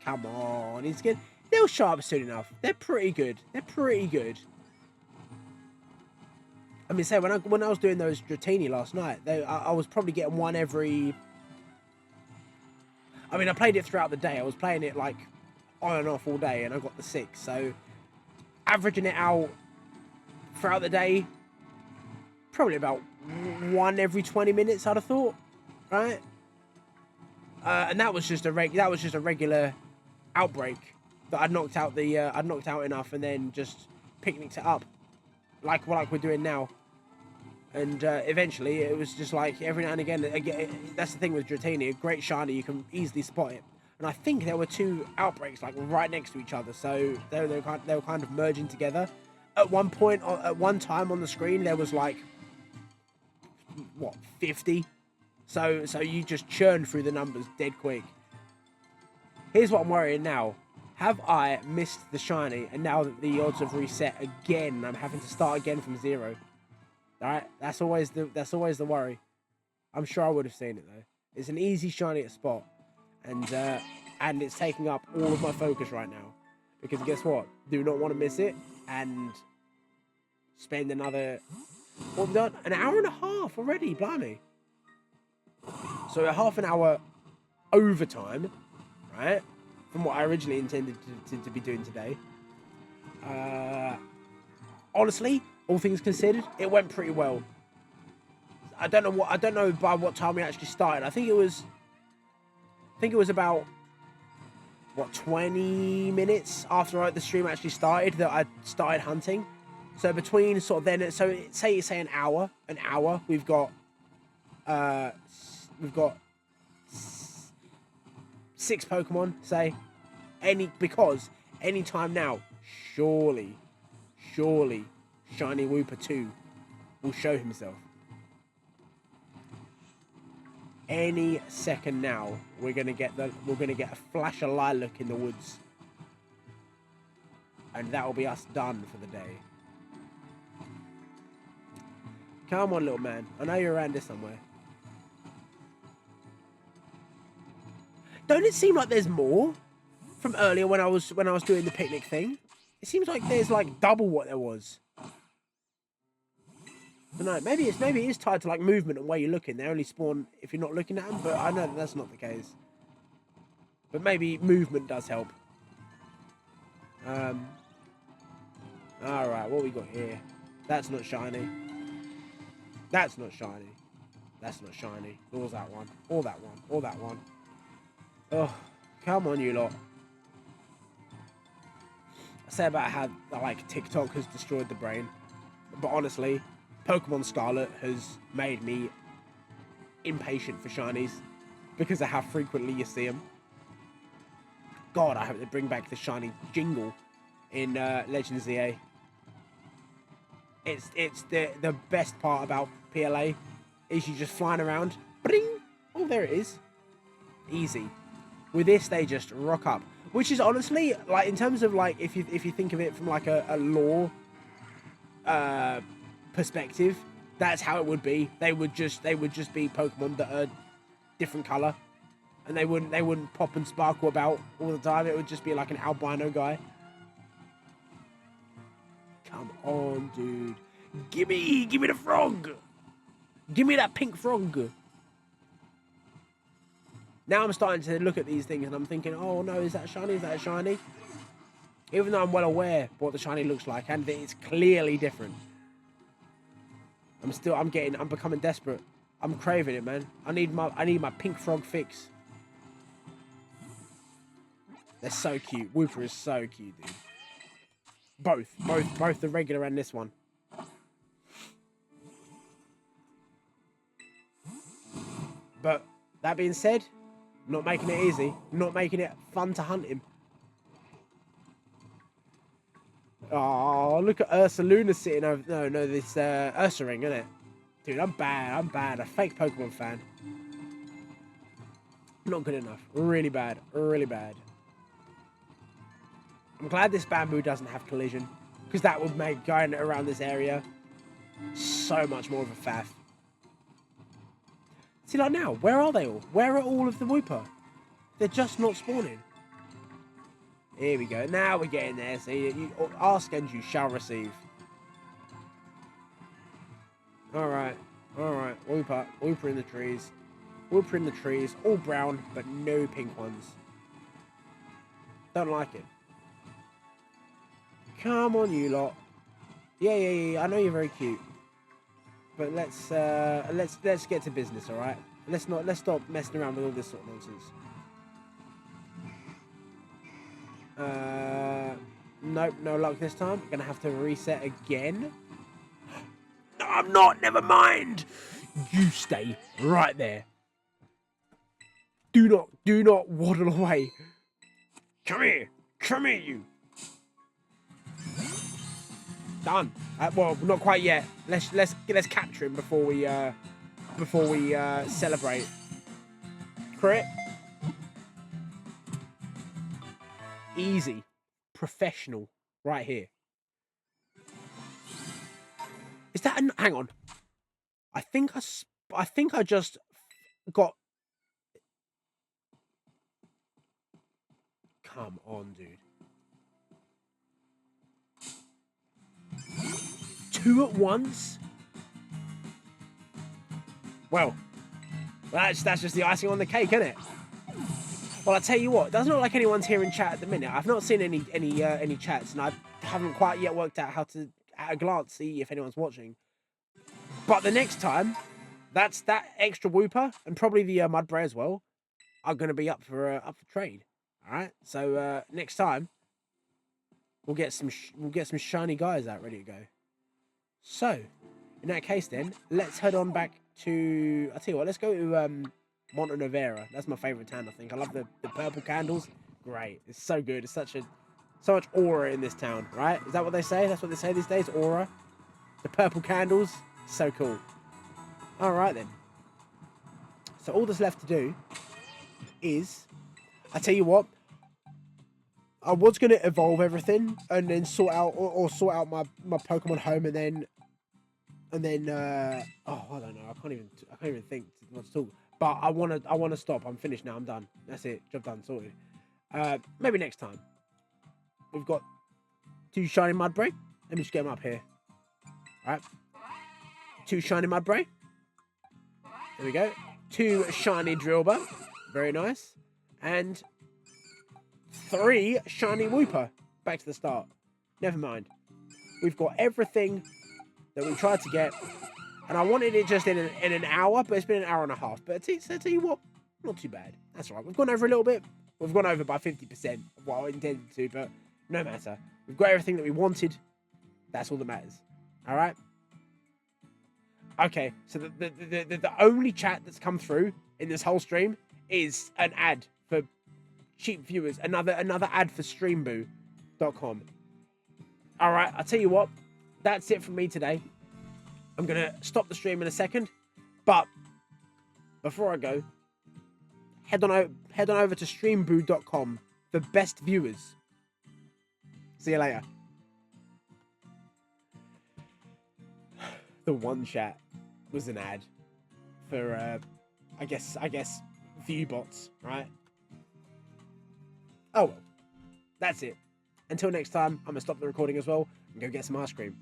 Come on, he's good. They'll show up soon enough. They're pretty good. They're pretty good. I mean, say when I was doing those Dratini last night, I was probably getting one every. I mean, I played it throughout the day. I was playing it like on and off all day, and I got the 6. So averaging it out throughout the day, probably about one every 20 minutes. I'd have thought, right? And that was just a regular outbreak that I'd knocked out enough and then just picnicked it up like we're doing now. And eventually it was just like every now and again, that's the thing with Dratini, a great shiny, you can easily spot it. And I think there were 2 outbreaks like right next to each other, so they were kind of merging together. At one point, at one time on the screen, there was like what, 50? So you just churn through the numbers dead quick. Here's what I'm worrying now. Have I missed the shiny, and now that the odds have reset again, I'm having to start again from 0? All right, that's always the worry. I'm sure I would have seen it though. It's an easy shiny at spot, and it's taking up all of my focus right now. Because guess what? Do not want to miss it and spend another. What have we done? An hour and a half already, blimey. So a half an hour overtime, right? From what I originally intended to be doing today. Honestly, all things considered, it went pretty well. I don't know by what time we actually started. I think it was about what, 20 minutes after the stream actually started that I started hunting. So between sort of then, so say an hour, we've got 6 Pokemon, say. Because any time now, surely, Shiny Wooper 2 will show himself. Any second now, we're gonna get a flash of lilac in the woods, and that will be us done for the day. Come on, little man. I know you're around here somewhere. Don't it seem like there's more from earlier when I was doing the picnic thing? It seems like there's like double what there was. I don't know. Maybe it is tied to like movement and where you're looking. They only spawn if you're not looking at them, but I know that that's not the case. But maybe movement does help. All right, what we got here? That's not shiny. That's not shiny. That's not shiny. Or that one. Or that one. Or that one. Oh, come on, you lot. I say about how like TikTok has destroyed the brain, but honestly, Pokemon Scarlet has made me impatient for shinies because of how frequently you see them. God, I hope they bring back the shiny jingle in Legends ZA. It's the best part about PLA is you just flying around. Bring! Oh, there it is. Easy. With this, they just rock up, which is honestly, like, in terms of, like, if you think of it from like a lore perspective, that's how it would be. They would just be Pokemon that are different color, and they wouldn't pop and sparkle about all the time. It would just be like an albino guy. Come on, dude. Give me the frog. Give me that pink frog. Now I'm starting to look at these things and I'm thinking, oh no, is that shiny? Is that a shiny? Even though I'm well aware of what the shiny looks like and it's clearly different. I'm becoming desperate. I'm craving it, man. I need my pink frog fix. They're so cute. Wooper is so cute, dude. Both the regular and this one. But that being said, not making it easy, not making it fun to hunt him. Oh, look at Ursaluna sitting over. No, this Ursaring, isn't it? Dude, I'm bad. A fake Pokemon fan. Not good enough. Really bad. Really bad. I'm glad this bamboo doesn't have collision, because that would make going around this area so much more of a faff. See, like now, where are they all? Where are all of the Wooper? They're just not spawning. Here we go. Now we're getting there. See, you ask and you shall receive. Alright. Wooper in the trees. Wooper in the trees. All brown, but no pink ones. Don't like it. Come on, you lot. Yeah. I know you're very cute. But let's get to business, all right? Let's stop messing around with all this sort of nonsense. Nope, no luck this time. Gonna have to reset again. No, I'm not. Never mind. You stay right there. Do not waddle away. Come here, you. Done. Well, not quite yet. Let's capture him before we celebrate. Crit. Easy. Professional. Right here. Is that hang on. I think I just got. Come on, dude. 2 at once? Well, that's just the icing on the cake, isn't it? Well, I tell you what, it doesn't look like anyone's here in chat at the minute. I've not seen any chats, and I haven't quite yet worked out how to, at a glance, see if anyone's watching. But the next time, that extra Wooper and probably the Mudbray as well are going to be up for trade. All right, so next time we'll get some shiny guys out ready to go. So, in that case, then let's head on back to. I'll tell you what. Let's go to Monte Novera. That's my favorite town. I think I love the purple candles. Great, it's so good. It's so much aura in this town, right? Is that what they say? That's what they say these days. Aura. The purple candles. So cool. All right then. So all that's left to do is, I tell you what. I was going to evolve everything and then sort out my Pokemon home and then oh, I don't know. I can't even think what to talk. But I want to stop. I'm finished now. I'm done. That's it. Job done. Sorted. Maybe next time. We've got 2 shiny Mudbray. Let me just get them up here. All right. 2 shiny Mudbray. There we go. 2 shiny Drillbur. Very nice. And 3 shiny Wooper. Back to the start. Never mind. We've got everything that we tried to get. And I wanted it just in an hour, but it's been an hour and a half. But I tell you what, not too bad. That's all right. We've gone over a little bit. We've gone over by 50% of what I intended to, but no matter. We've got everything that we wanted. That's all that matters. All right? Okay, so the only chat that's come through in this whole stream is an ad for cheap viewers. Another ad for streamboo.com. All right, I'll tell you what. That's it from me today. I'm gonna stop the stream in a second, but before I go, head on over to streamboo.com for best viewers. See you later. The one chat was an ad for I guess view bots, right? Oh well. That's it. Until next time, I'm gonna stop the recording as well and go get some ice cream.